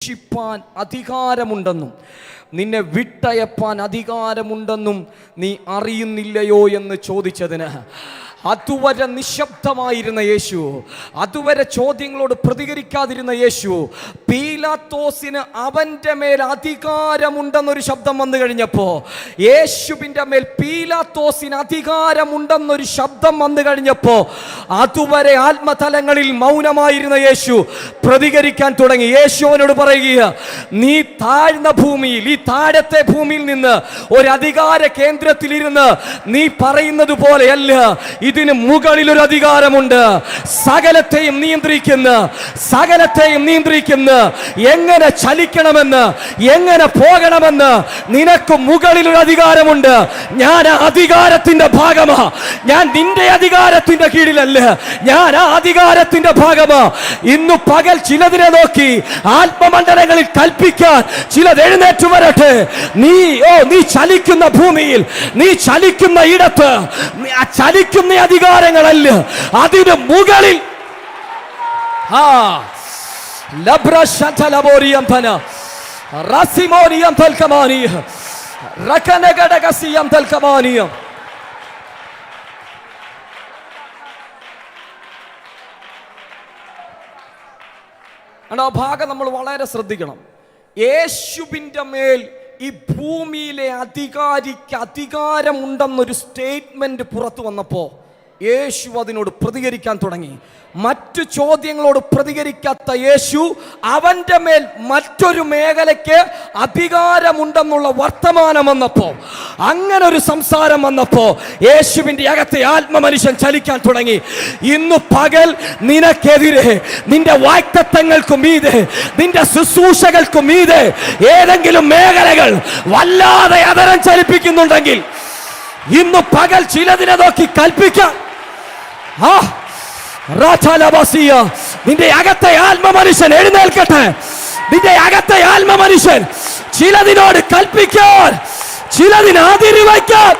രക്ഷിപ്പാൻ അധികാരമുണ്ടെന്നും നിന്നെ വിട്ടയപ്പാൻ അധികാരമുണ്ടെന്നും നീ അറിയുന്നില്ലയോ എന്ന് ചോദിച്ചതിന് അതുവരെ നിശബ്ദമായിരുന്ന യേശു, അതുവരെ ചോദ്യങ്ങളോട് പ്രതികരിക്കാതിരുന്ന യേശു, പീലാത്തോസിന് അവൻ്റെ മേൽ അധികാരമുണ്ടെന്നൊരു ശബ്ദം വന്നു കഴിഞ്ഞപ്പോൾ, യേശുവിൻ്റെ മേൽ പീലാത്തോസിന് അധികാരമുണ്ടെന്നൊരു ശബ്ദം വന്നു കഴിഞ്ഞപ്പോൾ, അതുവരെ ആത്മതലങ്ങളിൽ മൗനമായിരുന്ന യേശു പ്രതികരിക്കാൻ തുടങ്ങി. യേശുവിനോട് പറയുക, നീ താഴ്ന്ന ഭൂമിയിൽ, ഈ താഴത്തെ ഭൂമിയിൽ നിന്ന് ഒരു അധികാര കേന്ദ്രത്തിലിരുന്ന് നീ പറയുന്നത് പോലെയല്ല, ഇതിന് മുകളിൽ ഒരു അധികാരമുണ്ട്. സകലത്തെയും നിയന്ത്രിക്കുന്ന എങ്ങനെ ചലിക്കണമെന്ന്, എങ്ങനെ പോകണമെന്ന് നിനക്ക് മുകളിൽ ഒരു അധികാരമുണ്ട്. ഞാൻ ആ അധികാരത്തിന്റെ ഭാഗമാ. ഞാൻ നിന്റെ അധികാരത്തിന്റെ കീഴിലല്ല, ഞാൻ ആ അധികാരത്തിന്റെ ഭാഗമാ. ഇന്നു പകൽ ചിലതിനെ നോക്കി ആത്മമണ്ഡലങ്ങളിൽ കൽപ്പിക്കാൻ ചിലത് എഴുന്നേറ്റ് വരട്ടെ. നീ ചലിക്കുന്ന ഭൂമിയിൽ, നീ ചലിക്കുന്ന ഇടത്ത്, ചലിക്കുന്ന അധികാരങ്ങളല്ല, അതിന് മുകളിൽ ആ ഭാഗം നമ്മൾ വളരെ ശ്രദ്ധിക്കണം. യേശുവിൻ്റെ മേൽ ഈ ഭൂമിയിലെ അധികാരിക്ക് അധികാരമുണ്ടെന്നൊരു സ്റ്റേറ്റ്മെന്റ് പുറത്തു വന്നപ്പോൾ യേശു അതിനോട് പ്രതികരിക്കാൻ തുടങ്ങി. മറ്റു ചോദ്യങ്ങളോട് പ്രതികരിക്കാത്ത യേശു അവൻ്റെ മേൽ മറ്റൊരു മേഖലയ്ക്ക് അധികാരമുണ്ടെന്നുള്ള വർത്തമാനം വന്നപ്പോൾ, അങ്ങനെ ഒരു സംസാരം വന്നപ്പോൾ യേശുവിൻ്റെ അകത്തെ ആത്മമനുഷ്യൻ ചലിക്കാൻ തുടങ്ങി. ഇന്നു പകൽ നിനക്കെതിരെ, നിന്റെ വാഗ്ദത്തങ്ങൾക്കും മീതെ, നിന്റെ ശുശ്രൂഷകൾക്കും മീതെ ഏതെങ്കിലും മേഖലകൾ വല്ലാതെ അതരം ചലിപ്പിക്കുന്നുണ്ടെങ്കിൽ ഇന്നു പകൽ ചിലതിനെ നോക്കി കൽപ്പിക്കാം. നിന്റെ അകത്തെ ആത്മമനുഷ്യൻ എഴുന്നേൽക്കട്ടെ. നിന്റെ അകത്തെ ആത്മമനുഷ്യൻ ചിലതിനോട് കൽപ്പിക്കാൻ, ചിലതിന് അതിരി വയ്ക്കാൻ.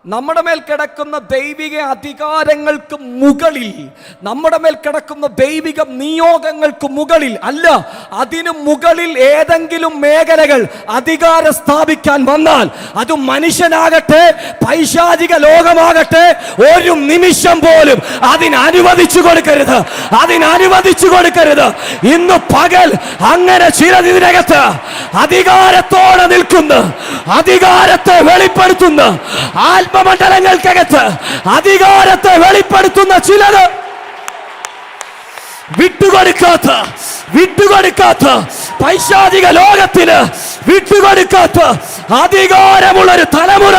നമ്മുടെ മേൽ കിടക്കുന്ന ദൈവിക അധികാരങ്ങൾക്ക് മുകളിൽ, നമ്മുടെ മേൽ കിടക്കുന്ന ദൈവിക നിയോഗങ്ങൾക്ക് മുകളിൽ അല്ല, അതിനു മുകളിൽ ഏതെങ്കിലും മേഖലകൾ അധികാരം സ്ഥാപിക്കാൻ വന്നാൽ, അത് മനുഷ്യനാകട്ടെ പൈശാചിക ലോകമാകട്ടെ, ഒരു നിമിഷം പോലും അതിനനുവദിച്ചു കൊടുക്കരുത്. ഇന്ന് പകൽ അങ്ങനെ ചിലതിനകത്ത് അധികാരത്തോടെ നിൽക്കുന്ന, അധികാരത്തെ വെളിപ്പെടുത്തുന്ന, ആത്മമണ്ഡലങ്ങൾക്കകത്ത് അധികാരത്തെ വെളിപ്പെടുത്തുന്ന ചിലത് വിട്ടുകൊടുക്കാത്ത പൈശാചിക ലോകത്തിന് വിട്ടുകൊടുക്കാത്ത അധികാരമുള്ളൊരു തലമുറ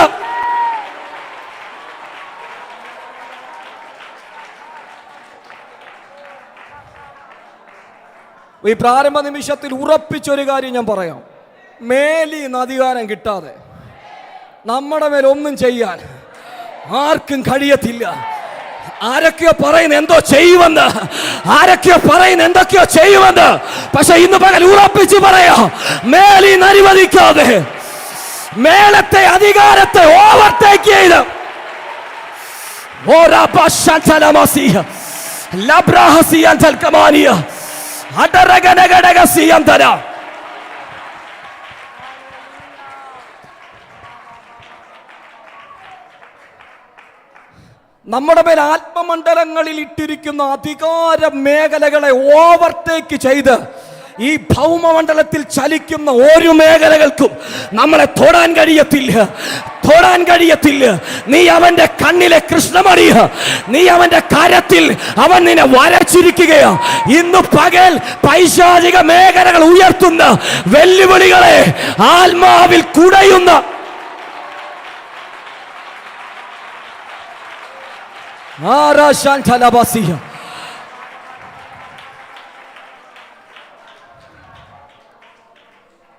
ഈ പ്രാരംഭ നിമിഷത്തിൽ ഉറപ്പിച്ചൊരു കാര്യം ഞാൻ പറയാം. മേലിന്ന് അധികാരം കിട്ടാതെ നമ്മുടെ മേൽ ഒന്നും ചെയ്യാൻ ആർക്കും കഴിയത്തില്ല. ആരൊക്കെയോ പറയുന്ന എന്തോ ചെയ്യുമെന്ന്, ആരൊക്കെയോ പറയുന്ന എന്തൊക്കെയോ ചെയ്യുമെന്ന്, പക്ഷെ ഇന്ന് പകൽ ഉറപ്പിച്ച് പറയാ, മേലിന്ന് അനുവദിക്കാതെ മേലത്തെ അധികാരത്തെ ഓവർടേക്ക് ചെയ്ത് നമ്മുടെ മേൽ ആത്മമണ്ഡലങ്ങളിൽ ഇട്ടിരിക്കുന്ന അധികാര മേഖലകളെ ഓവർടേക്ക് ചെയ്ത് ഈ ഭൗമമണ്ഡലത്തിൽ ചലിക്കുന്ന ഒരു മേഖലകൾക്കും നമ്മളെ തൊടാൻ കഴിയത്തില്ല. നീ അവന്റെ കണ്ണിലെ കൃഷ്ണമണിയ, നീ അവന്റെ കരത്തിൽ അവൻ നിന്നെ വരച്ചിരിക്കുകയാ. ഇന്ന് പകൽ പൈശാചിക മേഖലകൾ ഉയർത്തുന്ന വെല്ലുവിളികളെ ആത്മാവിൽ കുടയുന്ന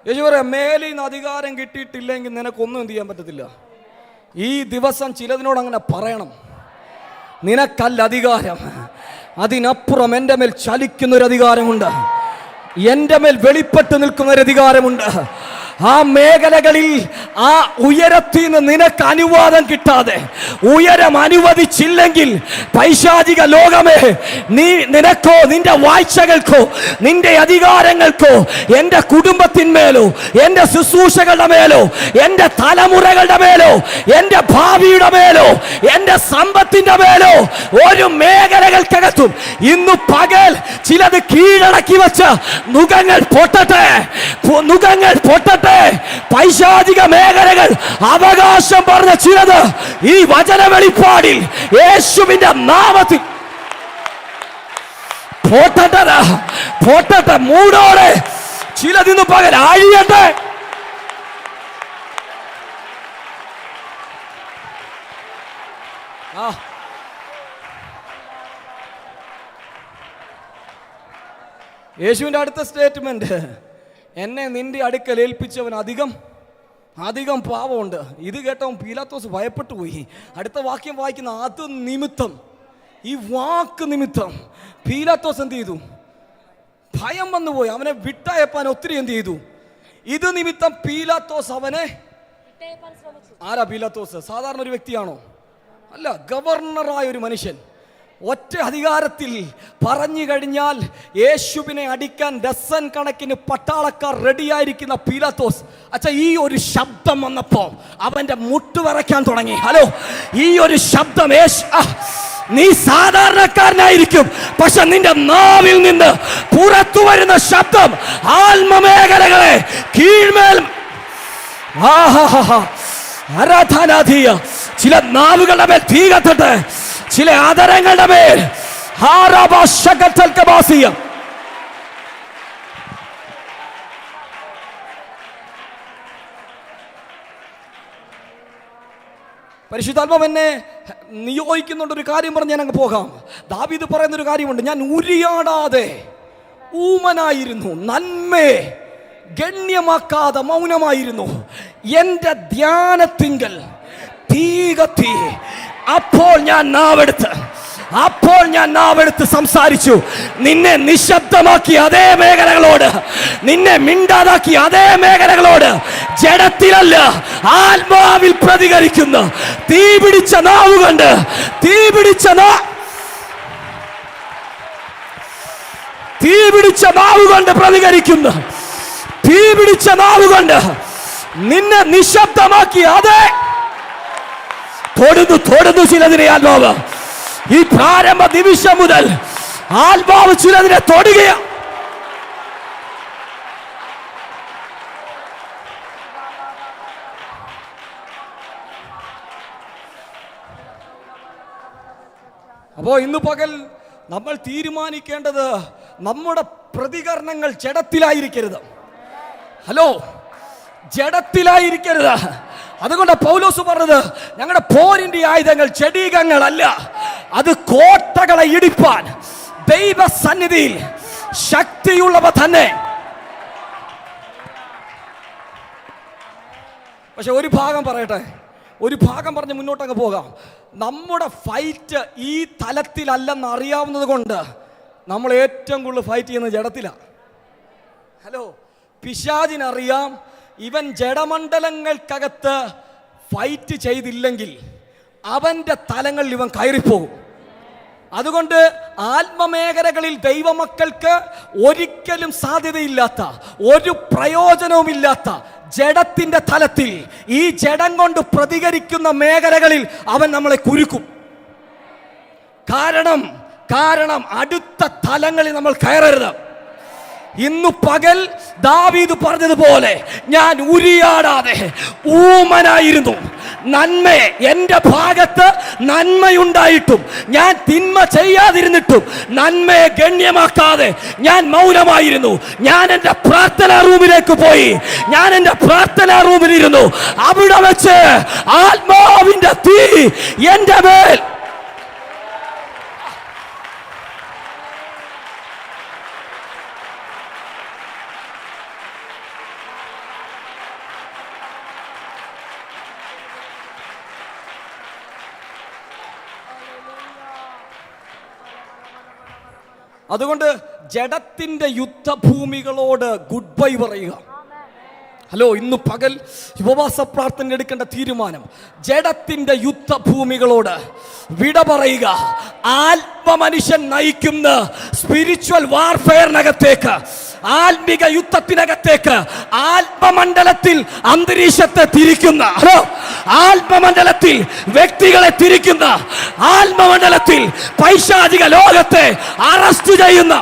യേശു പറയാം, മേലിന്ന് അധികാരം കിട്ടിയിട്ടില്ലെങ്കിൽ നിനക്കൊന്നും എന്ത് ചെയ്യാൻ പറ്റത്തില്ല. ഈ ദിവസം ചിലതിനോട് അങ്ങനെ പറയണം, നിനക്കല്ല അധികാരം, അതിനപ്പുറം എൻ്റെ മേൽ ചലിക്കുന്നൊരു അധികാരമുണ്ട്, എൻ്റെ മേൽ വെളിപ്പെട്ട് നിൽക്കുന്നൊരു അധികാരമുണ്ട്. ആ മേഖലകളിൽ ആ ഉയരത്തിൽ നിന്ന് നിനക്ക് അനുവാദം കിട്ടാതെ, ഉയരം അനുവദിച്ചില്ലെങ്കിൽ പൈശാചിക ലോകമേ, നിനക്കോ നിന്റെ വാഴ്ചകൾക്കോ നിന്റെ അധികാരങ്ങൾക്കോ എൻ്റെ കുടുംബത്തിന്മേലോ എൻ്റെ ശുശ്രൂഷകളുടെ മേലോ എൻ്റെ തലമുറകളുടെ മേലോ എൻ്റെ ഭാവിയുടെ മേലോ എൻ്റെ സമ്പത്തിന്റെ മേലോ ഒരു മേഖലകൾക്കകത്തും ഇന്നു പകൽ ചിലത് കീഴടക്കി വെച്ച നുകങ്ങൾ പൊട്ടട്ടെ, നുകങ്ങൾ പൊട്ടട്ടെ. പൈശാചിക മേഖലകൾ അവകാശം പറഞ്ഞ ചിലത് ഈ വചന വെളിപ്പാടിൽ യേശുവിന്റെ നാമത്തിൽ പൊട്ടട്ടെ, മൂടോടെ ചിലതിന്ന് പകൽ അഴിയട്ടെ. യേശുവിന്റെ അടുത്ത സ്റ്റേറ്റ്മെന്റ്, എന്നെ നിന്റെ അടുക്കൽ ഏൽപ്പിച്ചവൻ അധികം പാവമുണ്ട്. ഇത് കേട്ടവൻ പീലാത്തോസ് ഭയപ്പെട്ടു പോയി. അടുത്ത വാക്യം വായിക്കുന്ന അത് നിമിത്തം, ഈ വാക്ക് നിമിത്തം പീലാത്തോസ് എന്ത് ചെയ്തു? ഭയം വന്നുപോയി. അവനെ വിട്ടയപ്പാൻ ഒത്തിരി എന്ത് ചെയ്തു? ഇത് നിമിത്തം പീലാത്തോസ് അവനെ, ആരാ പീലാത്തോസ്? സാധാരണ ഒരു വ്യക്തിയാണോ? അല്ല, ഗവർണറായ ഒരു മനുഷ്യൻ. ഒറ്റ അധികാരത്തിൽ പറഞ്ഞു കഴിഞ്ഞാൽ യേശുവിനെ അടിക്കാൻ ഡസൻ കണക്കിന് പട്ടാളക്കാർ റെഡിയായിരിക്കുന്ന പീലാത്തോസ്, അച്ഛാ, ഈ ഒരു ശബ്ദം വന്നപ്പോ അവന്റെ മുട്ട് വിറയ്ക്കാൻ തുടങ്ങി. ഹലോ, ഈ ഒരു ശബ്ദം, നീ സാധാരണക്കാരനായിരിക്കും, പക്ഷെ നിന്റെ നാവിൽ നിന്ന് പുറത്തു വരുന്ന ശബ്ദം ആത്മമേഖലകളെ കീഴ്മേൽ, ചില നാവുകളുടെ മേൽ തീ കത്തട്ടെ, ചില ആദരങ്ങളുടെ മേൽ. പരിശുദ്ധാത്മാവ് എന്നെ നിയോഗിക്കുന്നുണ്ടൊരു കാര്യം പറഞ്ഞ് ഞാൻ അങ്ങ് പോകാം. ദാവീദ് പറയുന്നൊരു കാര്യമുണ്ട്, ഞാൻ ഉരിയാടാതെ ഊമനായിരുന്നു, നന്മയെ ഗണ്യമാക്കാതെ മൗനമായിരുന്നു, എൻ്റെ ധ്യാനത്തിങ്കൽ തീ കത്തി. അപ്പോൾ ഞാൻ നാവെടുത്ത് സംസാരിച്ചു. നിന്നെ നിശബ്ദമാക്കി അതേ മേഖലകളോട്, നിന്നെ മിണ്ടാതാക്കി അതേ മേഖലകളോട് ജഡത്തിലല്ല ആത്മാവിൽ പ്രതികരിക്കുന്ന തീ പിടിച്ച നാവുകൊണ്ട്, തീ പിടിച്ച നാവുകൊണ്ട് പ്രതികരിക്കുന്ന, തീ പിടിച്ച നാവുകൊണ്ട് നിന്നെ നിശബ്ദമാക്കി അതേ തൊടുന്നു ചിലതിനെ ആത്മാവ്. ഈ പ്രാരംഭ നിമിഷം മുതൽ ആത്മാവ് ചിലതിനെ തൊടുകയാണ്. അപ്പോ ഇന്ന് പകൽ നമ്മൾ തീരുമാനിക്കേണ്ടത്, നമ്മുടെ പ്രതികരണങ്ങൾ ജഡത്തിലായിരിക്കരുത്. ഹലോ, ജഡത്തിലായിരിക്കരുത്. അതുകൊണ്ട് പൗലോസ് പറഞ്ഞത്, ഞങ്ങളുടെ പോരിന്റെ ആയുധങ്ങൾ ജഡീകങ്ങളല്ല, അത് കോട്ടകളെ ഇടിപ്പാൻ ദൈവസന്നിധിയിൽ ശക്തിയുള്ളവ തന്നെ. പക്ഷെ ഒരു ഭാഗം പറയട്ടെ, ഒരു ഭാഗം പറഞ്ഞ് മുന്നോട്ടങ്ങ് പോകാം. നമ്മുടെ ഫൈറ്റ് ഈ തലത്തിലല്ലെന്ന് അറിയാവുന്നത് കൊണ്ട് നമ്മൾ ഏറ്റവും കൂടുതൽ ഫൈറ്റ് ചെയ്യുന്നത് ജഡത്തിലാണ്. ഹലോ, പിശാചിനറിയാം ഇവൻ ജഡമണ്ഡലങ്ങൾക്കകത്ത് ഫൈറ്റ് ചെയ്തില്ലെങ്കിൽ അവൻ്റെ തലങ്ങളിൽ ഇവൻ കയറിപ്പോകും. അതുകൊണ്ട് ആത്മമേഖലകളിൽ ദൈവമക്കൾക്ക് ഒരിക്കലും സാധ്യതയില്ലാത്ത, ഒരു പ്രയോജനവുമില്ലാത്ത ജഡത്തിൻ്റെ തലത്തിൽ, ഈ ജഡം കൊണ്ട് പ്രതികരിക്കുന്ന മേഖലകളിൽ അവൻ നമ്മളെ കുരുക്കും. കാരണം അടുത്ത തലങ്ങളിൽ നമ്മൾ കയറരുത്. ഇന്നു പകൽ ദാവീദ് പറഞ്ഞതുപോലെ, ഞാൻ ഉരിയാടാതെ ഊമനായിരുന്നു, നന്മയെ, എൻ്റെ ഭാഗത്ത് നന്മയുണ്ടായിട്ടും ഞാൻ തിന്മ ചെയ്യാതിരുന്നിട്ടും നന്മയെ ഗണ്യമാക്കാതെ ഞാൻ മൗനമായിരുന്നു. ഞാൻ എൻ്റെ പ്രാർത്ഥനാ റൂമിലേക്ക് പോയി, ഞാൻ എൻ്റെ പ്രാർത്ഥനാ റൂമിലിരുന്നു. അവിടെ വെച്ച് ആത്മാവിൻ്റെ തീ എൻ്റെ മേൽ. അതുകൊണ്ട് ജഡത്തിന്റെ യുദ്ധഭൂമികളോട് ഗുഡ് ബൈ പറയുക. ഹലോ, ഇന്ന് പകൽ ഉപവാസ പ്രാർത്ഥന എടുക്കേണ്ട തീരുമാനം, ജഡത്തിന്റെ യുദ്ധഭൂമികളോട് വിട പറയുക. ആത്മമനുഷ്യൻ നയിക്കുന്ന സ്പിരിച്വൽ വാർഫെയറിനകത്തേക്ക്, ആത്മിക യുദ്ധത്തിനകത്തേക്ക്, ആത്മമണ്ഡലത്തിൽ അന്തരീക്ഷത്തെ തിരിക്കുന്ന, ആത്മമണ്ഡലത്തിൽ വ്യക്തികളെ തിരിക്കുന്ന, ആത്മമണ്ഡലത്തിൽ പൈശാചിക ലോകത്തെ അറസ്റ്റ് ചെയ്യുന്ന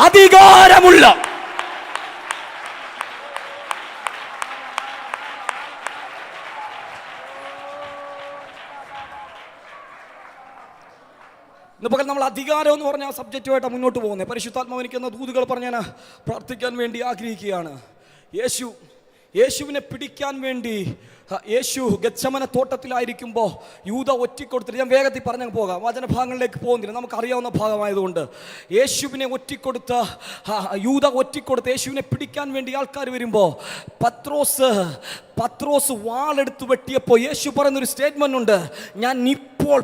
അധികാരമുള്ള ഇന്ന് പകൽ നമ്മൾ അധികാരം എന്ന് പറഞ്ഞ സബ്ജക്റ്റുമായിട്ട് മുന്നോട്ട് പോകുന്നത്. പരിശുദ്ധാത്മാവ് എനിക്കെന്ന ദൂതുകൾ പറഞ്ഞ് ഞാൻ പ്രാർത്ഥിക്കാൻ വേണ്ടി ആഗ്രഹിക്കുകയാണ്. യേശുവിനെ പിടിക്കാൻ വേണ്ടി യേശു ഗത്സമന തോട്ടത്തിലായിരിക്കുമ്പോൾ യൂദ ഒറ്റിക്കൊടുത്തിട്ട്, ഞാൻ വേഗത്തിൽ പറഞ്ഞു പോകാം, വചനഭാഗങ്ങളിലേക്ക് പോകുന്നില്ല, നമുക്കറിയാവുന്ന ഭാഗമായതുകൊണ്ട്. യേശുവിനെ ഒറ്റിക്കൊടുത്ത യൂദ ഒറ്റിക്കൊടുത്ത് യേശുവിനെ പിടിക്കാൻ വേണ്ടി ആൾക്കാർ വരുമ്പോൾ പത്രോസ് വാളെടുത്ത് വെട്ടിയപ്പോൾ യേശു പറയുന്നൊരു സ്റ്റേറ്റ്മെന്റ് ഉണ്ട്, ഞാൻ ഇപ്പോൾ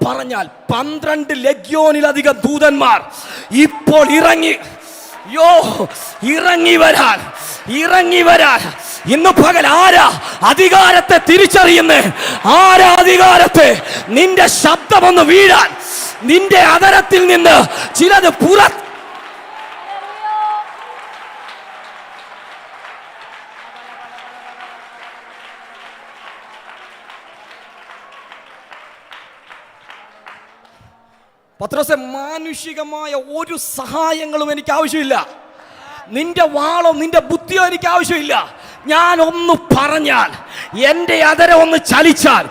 പറഞ്ഞാൽ 12 ലഗ്യോനിലധികം ദൂതന്മാർ ഇപ്പോൾ ഇറങ്ങി വരാൻ. ഇന്ന് പകൽ ആരാ അധികാരത്തെ തിരിച്ചറിയുന്നേ? ആരാ അധികാരത്തെ? നിന്റെ ശബ്ദമൊന്ന് വീഴാൻ, നിന്റെ അതരത്തിൽ നിന്ന് ചിലത് പത്രോസേ, മാനുഷികമായ ഒരു സഹായങ്ങളും എനിക്ക് ആവശ്യമില്ല. നിന്റെ വാളോ നിന്റെ ബുദ്ധിയോ എനിക്ക് ആവശ്യമില്ല. ഞാൻ ഒന്ന് പറഞ്ഞാൽ, എൻ്റെ അതരം ഒന്ന് ചലിച്ചാൽ,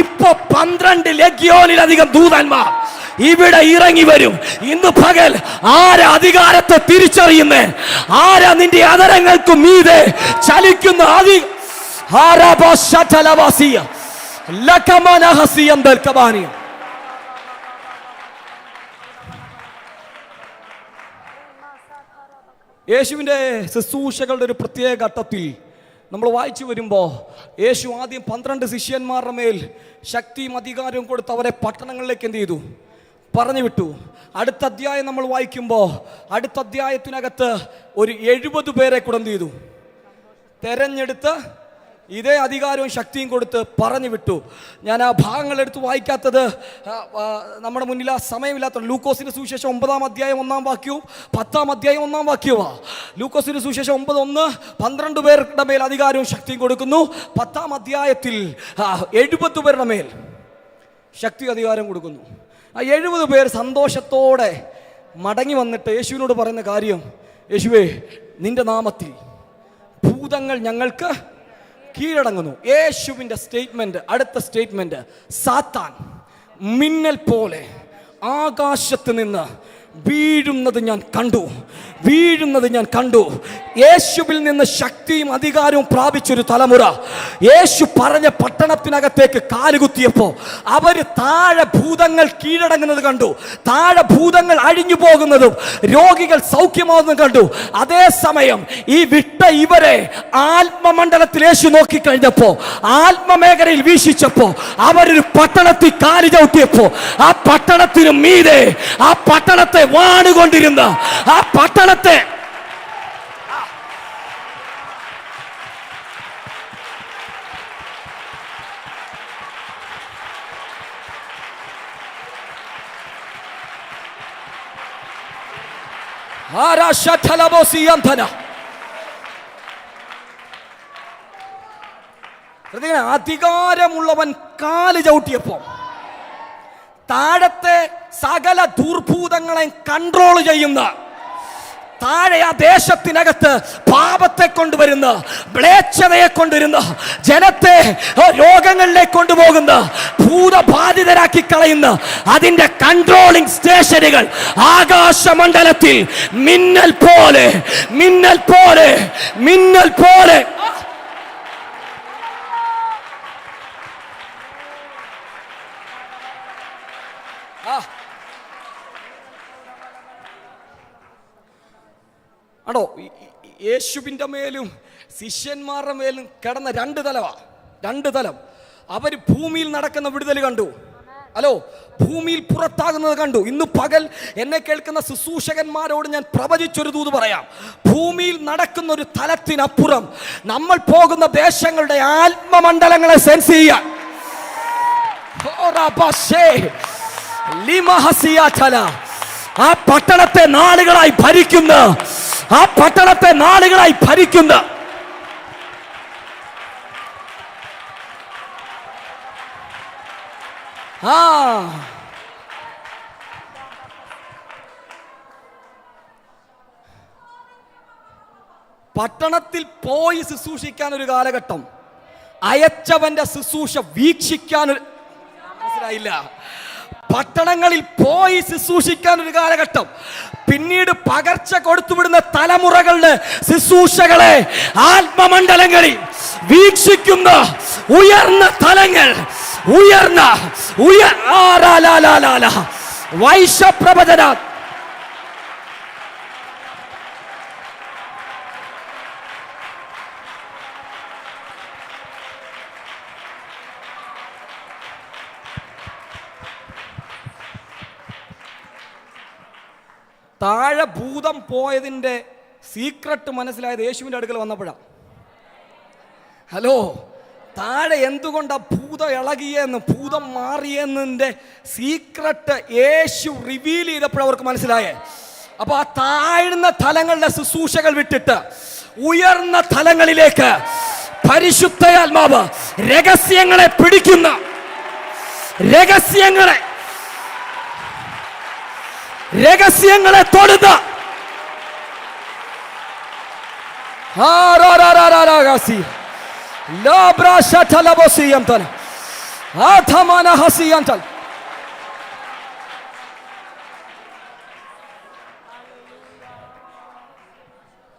ഇപ്പൊ 12 ലഗ്യോനിലധികം ദൂതന്മാർ ഇവിടെ ഇറങ്ങി വരും. ഇന്ന് പകൽ ആരാ അധികാരത്തെ തിരിച്ചറിയുന്നേ? ആരാ നിന്റെ അതരങ്ങൾക്ക് മീതെ ചലിക്കുന്ന യേശുവിൻ്റെ ശുശ്രൂഷകളുടെ ഒരു പ്രത്യേക ഘട്ടത്തിൽ നമ്മൾ വായിച്ചു വരുമ്പോൾ, യേശു ആദ്യം 12 ശിഷ്യന്മാരുടെ മേൽ ശക്തിയും അധികാരവും കൊടുത്ത് അവരെ പട്ടണങ്ങളിലേക്ക് എന്ത് ചെയ്തു? പറഞ്ഞു വിട്ടു. അടുത്ത അധ്യായം നമ്മൾ വായിക്കുമ്പോൾ, അടുത്ത അധ്യായത്തിനകത്ത് ഒരു 70 പേരെ കൂടെ എന്ത് ചെയ്തു? തെരഞ്ഞെടുത്ത് ഇതേ അധികാരവും ശക്തിയും കൊടുത്ത് പറഞ്ഞു വിട്ടു. ഞാൻ ആ ഭാഗങ്ങളെടുത്ത് വായിക്കാത്തത് നമ്മുടെ മുന്നിൽ ആ സമയമില്ലാത്ത. ലൂക്കോസിന്റെ സുവിശേഷം 9-ാം അധ്യായം 1-ാം വാക്യവും 10-ാം അധ്യായം 1-ാം വാക്യവുമാണ്. ലൂക്കോസിന്റെ സുവിശേഷം 9:1 12 പേരുടെ മേൽ അധികാരവും ശക്തിയും കൊടുക്കുന്നു. 10-ാം അധ്യായത്തിൽ 70 പേരുടെ മേൽ ശക്തി അധികാരം കൊടുക്കുന്നു. ആ 70 പേർ സന്തോഷത്തോടെ മടങ്ങി വന്നിട്ട് യേശുവിനോട് പറയുന്ന കാര്യം, യേശുവേ, നിന്റെ നാമത്തിൽ ഭൂതങ്ങൾ ഞങ്ങൾക്ക് കീഴടങ്ങുന്നു. യേശുവിൻ്റെ സ്റ്റേറ്റ്മെന്റ്, അടുത്ത സ്റ്റേറ്റ്മെന്റ്, സാത്താൻ മിന്നൽ പോലെ ആകാശത്ത് നിന്ന് വീഴുന്നത് ഞാൻ കണ്ടു. യേശുവിൽ നിന്ന് ശക്തിയും അധികാരവും പ്രാപിച്ചൊരു തലമുറ യേശു പറഞ്ഞ പട്ടണത്തിനകത്തേക്ക് കാലുകുത്തിയപ്പോൾ അവര് താഴെ ഭൂതങ്ങൾ കീഴടങ്ങുന്നത് കണ്ടു. താഴെ ഭൂതങ്ങൾ അഴിഞ്ഞു പോകുന്നതും രോഗികൾ സൗഖ്യമാവുന്നതും കണ്ടു. അതേസമയം ഈ വിട്ട ഇവരെ ആത്മമണ്ഡലത്തിൽ യേശു നോക്കിക്കഴിഞ്ഞപ്പോ, ആത്മമേഖലയിൽ വീക്ഷിച്ചപ്പോ, അവരൊരു പട്ടണത്തിൽ കാലു ചവിട്ടിയപ്പോ, ആ പട്ടണത്തിനു മീതെ, ആ പട്ടണത്തെ വാണുകൊണ്ടിരുന്ന ആ പട്ടണത്തെ അധികാരമുള്ളവൻ കാല് ചവിട്ടിയപ്പോ താഴത്തെ സകല ദുർഭൂതങ്ങളെ കൺട്രോൾ ചെയ്യുന്ന, താഴെ ആ ദേശത്തിനകത്ത് പാപത്തെ കൊണ്ടുവരുന്ന, മ്ലേച്ഛതയെ കൊണ്ടുവരുന്ന, ജനത്തെ രോഗങ്ങളിലേക്ക് കൊണ്ടുപോകുന്ന, ഭൂതബാധിതരാക്കി കളയുന്ന അതിന്റെ കൺട്രോളിംഗ് സ്റ്റേഷനുകൾ ആകാശമണ്ഡലത്തിൽ മിന്നൽ പോലെ ആണോ? യേശുവിൻ്റെ മേലും ശിഷ്യന്മാരുടെ മേലും കിടന്ന രണ്ട് തലം. അവർ ഭൂമിയിൽ നടക്കുന്ന വിടുതൽ കണ്ടു. ഹലോ, ഭൂമിയിൽ പുറത്താകുന്നത് കണ്ടു. ഇന്ന് പകൽ എന്നെ കേൾക്കുന്ന ശുശ്രൂഷകന്മാരോട് ഞാൻ പ്രവചിച്ചൊരു ദൂത് പറയാം. ഭൂമിയിൽ നടക്കുന്ന ഒരു തലത്തിനപ്പുറം നമ്മൾ പോകുന്ന ദേശങ്ങളുടെ ആത്മമണ്ഡലങ്ങളെ സെൻസ് ചെയ്യാൻ ആ പട്ടണത്തെ നാളുകളായി ഭരിക്കുന്ന പട്ടണത്തിൽ പോയി ശുശ്രൂഷിക്കാൻ ഒരു കാലഘട്ടം, അയച്ചവന്റെ ശുശ്രൂഷ വീക്ഷിക്കാൻ മനസ്സിലായില്ല. പട്ടണങ്ങളിൽ പോയി ശുശ്രൂഷിക്കാൻ ഒരു കാലഘട്ടം, പിന്നീട് പകർച്ച കൊടുത്തുവിടുന്ന തലമുറകളുടെ ശുശ്രൂഷകളെ ആത്മമണ്ഡലങ്ങളിൽ വീക്ഷിക്കുന്ന ഉയർന്ന തലങ്ങൾ, വൈശ്യപ്രവചന താഴെ ഭൂതം പോയതിൻ്റെ സീക്രട്ട് മനസ്സിലായത് യേശുവിൻ്റെ അടുക്കൽ വന്നപ്പോഴാണ്. ഹലോ, താഴെ എന്തുകൊണ്ടാ ഭൂതം ഇളകിയെന്ന്, ഭൂതം മാറിയെന്നതിൻ്റെ സീക്രട്ട് യേശു റിവീൽ ചെയ്തപ്പോൾ അവർക്ക് മനസ്സിലായേ. അപ്പൊ ആ താഴ്ന്ന തലങ്ങളുടെ ശുശ്രൂഷകൾ വിട്ടിട്ട് ഉയർന്ന തലങ്ങളിലേക്ക് പരിശുദ്ധാത്മാവ് രഹസ്യങ്ങളെ പിടിക്കുന്ന, രഹസ്യങ്ങളെ തൊടുന്ന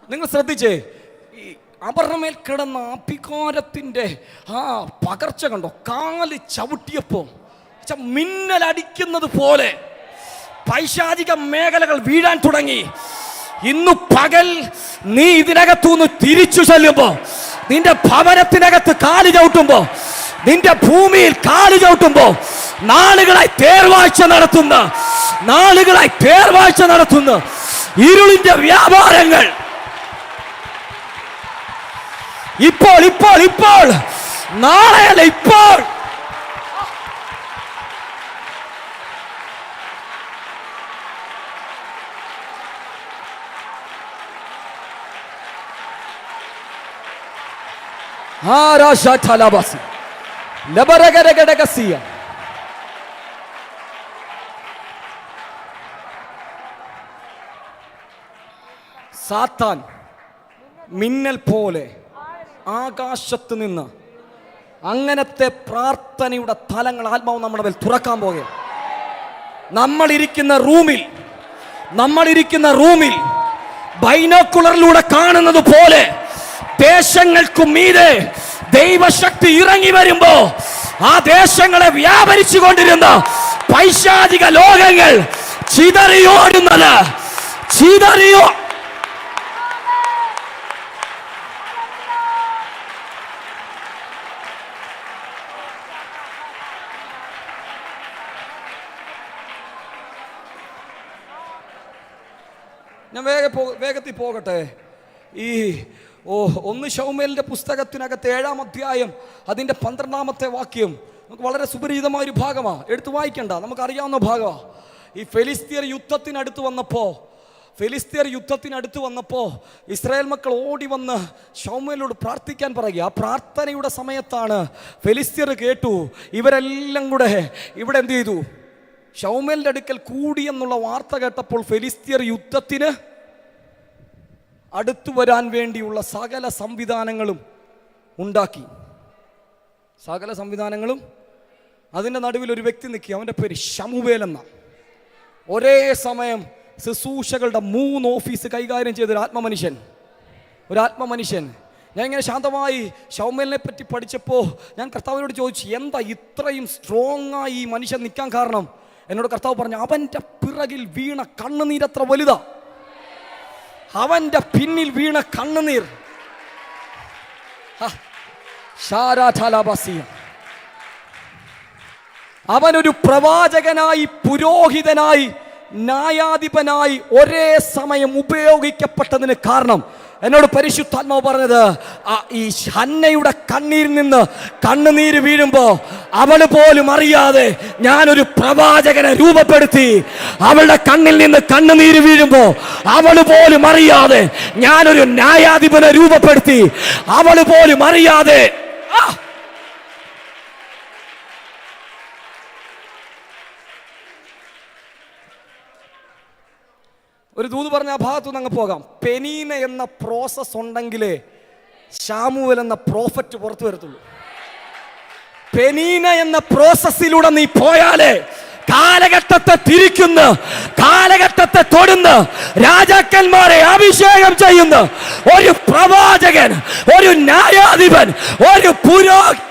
നിങ്ങൾ ശ്രദ്ധിച്ചേ, ഈ അവരുടെ മേൽ കിടന്ന അഭികാരത്തിന്റെ പകർച്ച കണ്ടോ? കാല് ചവിട്ടിയപ്പോ മിന്നലടിക്കുന്നത് പോലെ പൈശാചിക മേഖലകൾ വീഴാൻ തുടങ്ങി. ഇന്നു പകൽ നീ ഇതിനകത്തുനിന്ന് തിരിച്ചു ചെല്ലുമ്പോ, നിന്റെ ഭവനത്തിനകത്ത് കാല് ചവിട്ടുമ്പോ, നിന്റെ ഭൂമിയിൽ കാല് ചവിട്ടുമ്പോ, നാളുകളായി തേർവാഴ്ച നടത്തുന്ന ഇരുളിന്റെ വ്യാപാരങ്ങൾ ഇപ്പോൾ നാളെയല്ല, ഇപ്പോൾ സാത്താൻ മിന്നൽ പോലെ ആകാശത്ത് നിന്ന് അങ്ങനത്തെ പ്രാർത്ഥനയുടെ തലങ്ങൾ ആത്മാവ് നമ്മുടെ മേൽ തുറക്കാൻ പോകുക. നമ്മളിരിക്കുന്ന റൂമിൽ ബൈനോക്കുലറിലൂടെ കാണുന്നത് പോലെ ദേശങ്ങൾക്കു മീതെ ദൈവശക്തി ഇറങ്ങി വരുമ്പോ ആ ദേശങ്ങളെ വ്യാപരിച്ചു കൊണ്ടിരുന്ന പൈശാചിക ലോകങ്ങൾ ചിതറിയോടുന്നത് ഞാൻ വേഗത്തിൽ പോകട്ടെ. ഈ 1 ശമൂവേലിന്റെ പുസ്തകത്തിനകത്ത് 7-ാം അധ്യായം അതിൻ്റെ 12-ാമത്തെ വാക്യം നമുക്ക് വളരെ സുപരിചിതമായൊരു ഭാഗമാണ്. എടുത്തു വായിക്കണ്ട, നമുക്കറിയാവുന്ന ഭാഗമാണ്. ഈ ഫെലിസ്ത്യർ യുദ്ധത്തിനടുത്ത് വന്നപ്പോൾ ഇസ്രായേൽ മക്കൾ ഓടി വന്ന് ശമൂവേലിനോട് പ്രാർത്ഥിക്കാൻ പറയുക. ആ പ്രാർത്ഥനയുടെ സമയത്താണ് ഫെലിസ്ത്യർ കേട്ടു, ഇവരെല്ലാം കൂടെ ഇവിടെ എന്ത് ചെയ്തു, ശമൂവേലിന്റെ അടുക്കൽ കൂടി എന്നുള്ള വാർത്ത കേട്ടപ്പോൾ ഫെലിസ്ത്യർ യുദ്ധത്തിന് അടുത്തു വരാൻ വേണ്ടിയുള്ള സകല സംവിധാനങ്ങളും ഉണ്ടാക്കി. അതിൻ്റെ നടുവിൽ ഒരു വ്യക്തി നിൽക്കി, അവൻ്റെ പേര് ശമൂവേൽ എന്ന. ഒരേ സമയം ശുശ്രൂഷകളുടെ 3 ഓഫീസ് കൈകാര്യം ചെയ്തൊരു ആത്മമനുഷ്യൻ. ഞാൻ ഇങ്ങനെ ശാന്തമായി ശമൂവേലിനെ പറ്റി പഠിച്ചപ്പോൾ ഞാൻ കർത്താവിനോട് ചോദിച്ചു, എന്താ ഇത്രയും സ്ട്രോങ് ആയി ഈ മനുഷ്യൻ നിൽക്കാൻ കാരണം? എന്നോട് കർത്താവ് പറഞ്ഞു, അവൻ്റെ പിറകിൽ വീണ കണ്ണുനീരത്ര വലുതാ, അവൻ്റെ പിന്നിൽ വീണ കണ്ണുനീർ. അവനൊരു പ്രവാചകനായി, പുരോഹിതനായി, ന്യായാധിപനായി ഒരേ സമയം ഉപയോഗിക്കപ്പെട്ടതിന് കാരണം എന്നോട് പരിശുദ്ധാത്മാവ് പറഞ്ഞത്, ഈ ഹന്നയുടെ കണ്ണീരിൽ നിന്ന് കണ്ണുനീര് വീഴുമ്പോ അവള് പോലും അറിയാതെ ഞാനൊരു പ്രവാചകനെ രൂപപ്പെടുത്തി. അവളുടെ കണ്ണിൽ നിന്ന് കണ്ണുനീര് വീഴുമ്പോ അവള് പോലും അറിയാതെ ഞാനൊരു ന്യായാധിപനെ രൂപപ്പെടുത്തി. അവള് പോലും അറിയാതെ ഒരു ദൂത് പറഞ്ഞ ആ ഭാഗത്തുനിന്ന് അങ്ങ് പോകാം. പെനീന എന്ന പ്രോസസ് ഉണ്ടെങ്കിലേ ശാമുവേൽ എന്ന പ്രോഫറ്റ് പുറത്തു വരത്തുള്ളൂ. പെനീന എന്ന പ്രോസസ്സിലൂടെ നീ പോയാലേ കാലഘട്ടത്തെ തിരിക്കുന്ന, കാലഘട്ടത്തെ തൊടുന്ന, രാജാക്കന്മാരെ അഭിഷേകം ചെയ്യുന്ന ഒരു പ്രവാചകൻ, ഒരു ന്യായാധിപൻ, ഒരു പുരോഹിതൻ.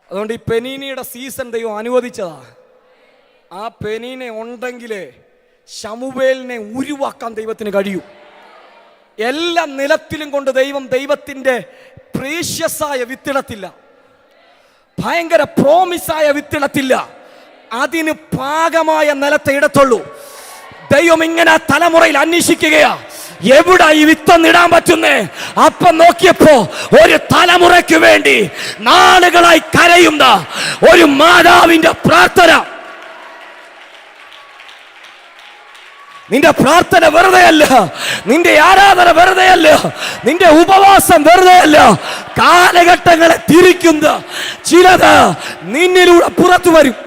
അതുകൊണ്ട് ഈ പെനീനയുടെ സീസൺ ദൈവം അനുവദിച്ചതാ. ആ പെനീന ഉണ്ടെങ്കിലേ ശമൂവേലിനെ ഉരുവാക്കാൻ ദൈവത്തിന് കഴിയൂ. എല്ലാ നിലത്തിലും കൊണ്ട് ദൈവത്തിൻ്റെ പ്രീഷ്യസായ വിത്തിടത്തില്ല, ഭയങ്കര പ്രോമിസായ വിത്തിടത്തില്ല. അതിന് പാകമായ നിലത്തെ ഇടത്തുള്ളൂ. ദൈവം ഇങ്ങനെ തലമുറയിൽ അന്വേഷിക്കുകയാ, എവിടെ ഈ വിത്തൊന്നിടാൻ പറ്റുന്നേ. അപ്പം നോക്കിയപ്പോ ഒരു തലമുറയ്ക്ക് വേണ്ടി നാളുകളായി കരയുന്ന ഒരു മാതാവിന്റെ പ്രാർത്ഥന. നിന്റെ പ്രാർത്ഥന വെറുതെയല്ല, നിന്റെ ആരാധന വെറുതെയല്ല, നിന്റെ ഉപവാസം വെറുതെയല്ല. കാലഘട്ടങ്ങളെ തിരിക്കുന്ന ചിലത് നിന്നിലൂടെ പുറത്തു വരും.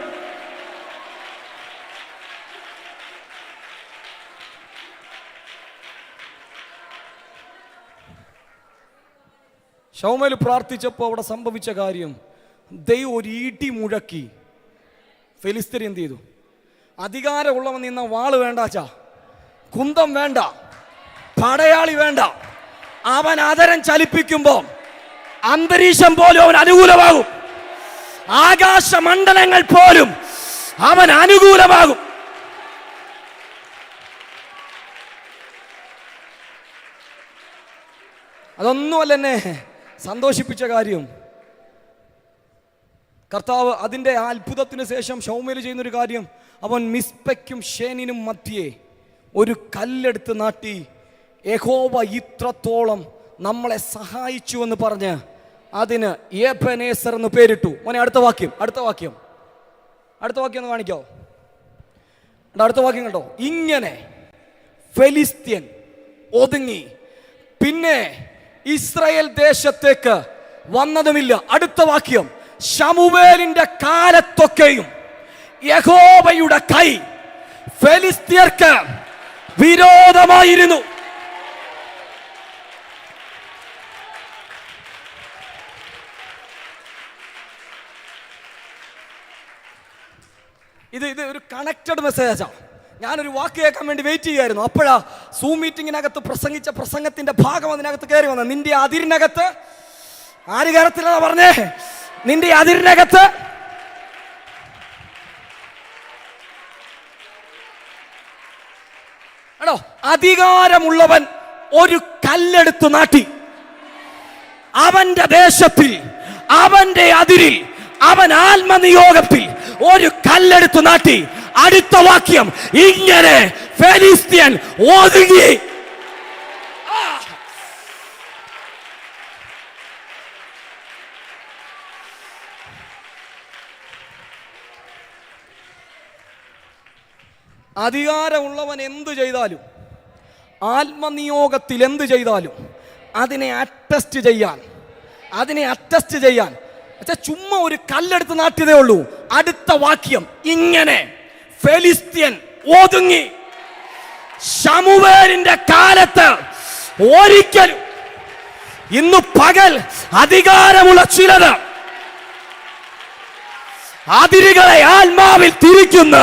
ശമൂവേൽ പ്രാർത്ഥിച്ചപ്പോൾ അവിടെ സംഭവിച്ച കാര്യം, ദൈവം ഒരു ഇടി മുഴക്കി. ഫെലിസ്ത്യർ എന്ത് ചെയ്തു? അധികാരമുള്ളവൻ നിന്ന വാള് വേണ്ടാച്ചാ, കുന്തം വേണ്ട, പടയാളി വേണ്ട. അവൻ അതരം ചലിപ്പിക്കുമ്പോൾ അന്തരീക്ഷം പോലും അവൻ അനുകൂലമാകും. ആകാശമണ്ഡലങ്ങൾ പോലും അവൻ അനുകൂലമാകും. അതൊന്നുമല്ല എന്നെ സന്തോഷിപ്പിച്ച കാര്യം. കർത്താവ് അതിൻ്റെ അത്ഭുതത്തിന് ശേഷം ശമൂവേൽ ചെയ്യുന്നൊരു കാര്യം, അവൻ മിസ്പയ്ക്കും ഷേനിനും മധ്യേ ഒരു കല്ലെടുത്ത് നാട്ടി, യഹോവ ഇത്രത്തോളം നമ്മളെ സഹായിച്ചു എന്ന് പറഞ്ഞ് അതിന് എബനേസർ എന്ന് പേരിട്ടു. മോനെ അടുത്ത വാക്യം ഒന്ന് കാണിക്കോ? അടുത്ത വാക്യം കണ്ടോ? ഇങ്ങനെ ഫെലിസ്ത്യൻ ഒതുങ്ങി, പിന്നെ ഇസ്രായേൽ ദേശത്തേക്ക് വന്നതുമില്ല. അടുത്ത വാക്യം, ശമൂവേലിന്റെ കാലത്തൊക്കെയും യഹോവയുടെ കൈ ഫെലിസ്ത്യർക്ക് വിരോധമായിരുന്നു. ഇത് ഒരു കണക്റ്റഡ് മെസ്സേജാണ്. ഞാനൊരു വാക്ക് കേൾക്കാൻ വേണ്ടി വെയിറ്റ് ചെയ്യായിരുന്നു. അപ്പോഴാ സൂം മീറ്റിങ്ങിനകത്ത് പ്രസംഗിച്ച പ്രസംഗത്തിന്റെ ഭാഗം അതിനകത്ത് കയറി വന്നത്. നിന്റെ അതിരിനകത്ത്, ആര് കയറത്തില്ല പറഞ്ഞേ? നിന്റെ അതിരിനകത്ത് ആണോ അധികാരമുള്ളവൻ ഒരു കല്ലെടുത്ത് നാട്ടി. അവന്റെ ദേശത്തിൽ, അവന്റെ അതിരിൽ, അവൻ ആത്മനിയോഗത്തിൽ ഒരു കല്ലെടുത്ത് നാട്ടി. അടുത്ത വാക്യം, ഇങ്ങനെ ഫെലിസ്ത്യൻ ഒതുങ്ങി. അധികാരമുള്ളവൻ എന്തു ചെയ്താലും, ആത്മനിയോഗത്തിൽ എന്തു ചെയ്താലും അതിനെ അറ്റസ്റ്റ് ചെയ്യാൻ ചുമ്മാ ഒരു കല്ലെടുത്ത് നാട്ടിയതേ ഉള്ളൂ. അടുത്ത വാക്യം, ഇങ്ങനെ ഫെലിസ്ത്യൻ ഒതുങ്ങി. ശമൂവേലിന്റെ കാലത്ത് ഒരിക്കലും, ഇന്ന് പകൽ അധികാരമുള്ള ചിലത് അതിരുകളെ ആത്മാവിൽ തിരിക്കുന്ന,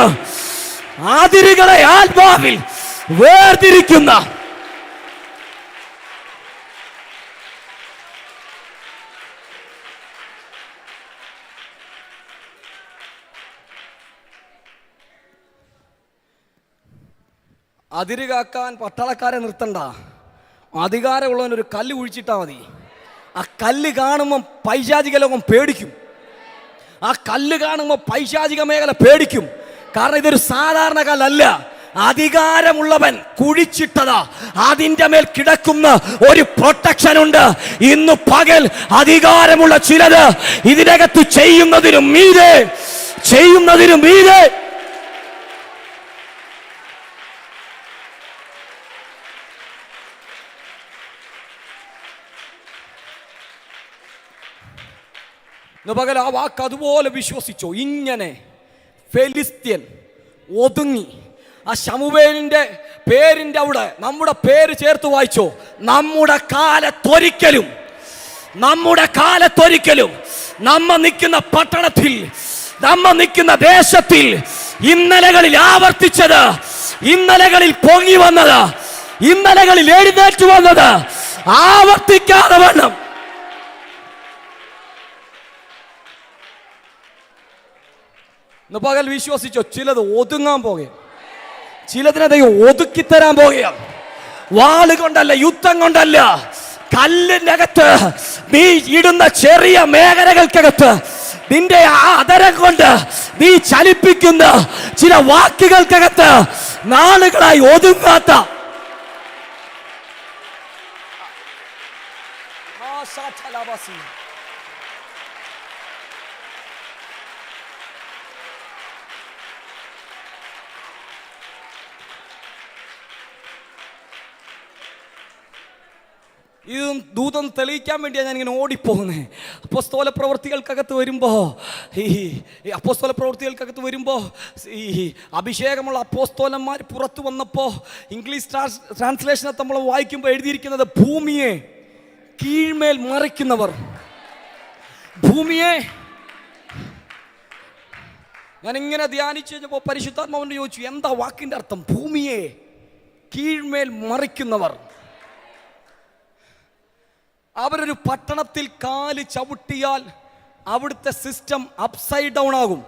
അതിരുകളെ ആത്മാവിൽ വേർതിരിക്കുന്ന, അതിര് കാക്കാൻ പട്ടാളക്കാരെ നിർത്തണ്ട, അധികാരമുള്ളവനൊരു കല്ല് കുഴിച്ചിട്ടാൽ മതി. ആ കല്ല് കാണുമ്പോൾ പൈശാചിക ലോകം പേടിക്കും. ആ കല്ല് കാണുമ്പോൾ പൈശാചിക മേഖല പേടിക്കും. കാരണം ഇതൊരു സാധാരണ കല്ലല്ല. അധികാരമുള്ളവൻ കുഴിച്ചിട്ടതാ. അതിന്റെ മേൽ കിടക്കുന്ന ഒരു പ്രൊട്ടക്ഷൻ ഉണ്ട്. ഇന്ന് പകൽ അധികാരമുള്ള ചിലത് ഇതിനകത്ത് ചെയ്യുന്നതിനും മീതെ പകൽ ആ വാക്ക് അതുപോലെ വിശ്വസിച്ചോ. ഇങ്ങനെ ഫെലിസ്ത്യൻ ഒതുങ്ങി. ആ ശമൂവേലിന്റെ പേരിന്റെ അവിടെ നമ്മുടെ പേര് ചേർത്ത് വായിച്ചോ. നമ്മുടെ കാലത്തൊരിക്കലും നമ്മ നിൽക്കുന്ന പട്ടണത്തിൽ, നമ്മ നിൽക്കുന്ന ദേശത്തിൽ ഇന്നലകളിൽ ആവർത്തിച്ചത്, ഇന്നലകളിൽ പൊങ്ങി വന്നത്, ഇന്നലകളിൽ എഴുന്നേറ്റ് വന്നത് ആവർത്തിക്കാതെ വണ്ണം പകൽ വിശ്വസിച്ചോ. ചിലത് ഒതുങ്ങാൻ പോകുകയാണ്. ചിലതിനെ ദൈവം ഒതുക്കിത്തരാൻ പോകുകയാണ്. വാള് കൊണ്ടല്ല, യുദ്ധം കൊണ്ടല്ല, കല്ലിന്റെ അകത്ത് നീ ഇടുന്ന ചെറിയ മേഖലകൾക്കകത്ത് നിന്റെ ആ അതരം കൊണ്ട് നീ ചലിപ്പിക്കുന്ന ചില വാക്കുകൾക്കകത്ത് നാളുകളായി ഒതുങ്ങാത്ത ഇതും ദൂതം തെളിയിക്കാൻ വേണ്ടിയാണ് ഞാൻ ഇങ്ങനെ ഓടിപ്പോകുന്നത്. അപ്പോസ്തല പ്രവൃത്തികൾക്കകത്ത് വരുമ്പോൾ ഈ അഭിഷേകമുള്ള അപ്പോസ്തലന്മാർ പുറത്തു വന്നപ്പോൾ ഇംഗ്ലീഷ് ട്രാൻസ്ലേഷനെ നമ്മൾ വായിക്കുമ്പോൾ എഴുതിയിരിക്കുന്നത് ഭൂമിയെ കീഴ്മേൽ മറിക്കുന്നവർ. ഭൂമിയെ ഞാനിങ്ങനെ ധ്യാനിച്ചു കഴിഞ്ഞപ്പോൾ പരിശുദ്ധാത്മാവിനോട് ചോദിച്ചു, എന്താ വാക്കിൻ്റെ അർത്ഥം? ഭൂമിയെ കീഴ്മേൽ മറിക്കുന്നവർ. അവരൊരു പട്ടണത്തിൽ കാല് ചവിട്ടിയാൽ അവിടുത്തെ സിസ്റ്റം അപ്സൈഡ് ഡൗൺ ആകും.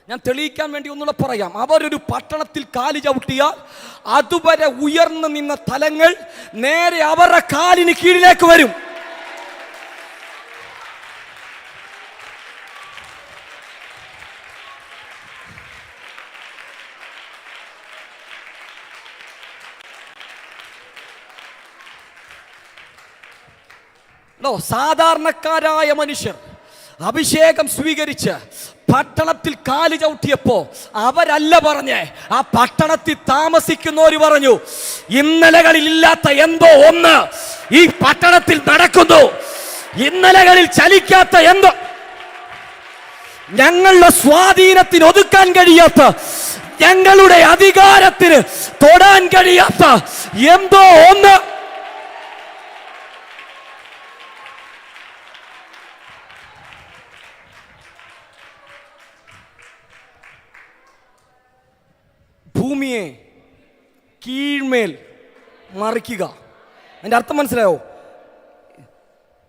ഞാൻ തെളിയിക്കാൻ വേണ്ടി ഒന്നുകൂടെ പറയാം. അവരൊരു പട്ടണത്തിൽ കാല് ചവിട്ടിയാൽ അതുവരെ ഉയർന്നു നിന്ന തലങ്ങൾ നേരെ അവരുടെ കാലിന് കീഴിലേക്ക് വരും. സാധാരണക്കാരായ മനുഷ്യർ അഭിഷേകം സ്വീകരിച്ച് പട്ടണത്തിൽ കാല് ചവിട്ടിയപ്പോ അവരല്ല പറഞ്ഞേ, ആ പട്ടണത്തിൽ താമസിക്കുന്നവര് പറഞ്ഞു, ഇന്നലകളിൽ ഇല്ലാത്ത എന്തോ ഒന്ന് ഈ പട്ടണത്തിൽ നടക്കുന്നു, ഇന്നലകളിൽ ചലിക്കാത്ത എന്തോ, ഞങ്ങളുടെ സ്വാധീനത്തിന് ഒതുക്കാൻ കഴിയാത്ത, ഞങ്ങളുടെ അധികാരത്തിന് തൊടാൻ കഴിയാത്ത എന്തോ ഒന്ന് ഭൂമിയെ കീഴ്മേൽ മറിക്കുക. അതിൻ്റെ അർത്ഥം മനസ്സിലായോ?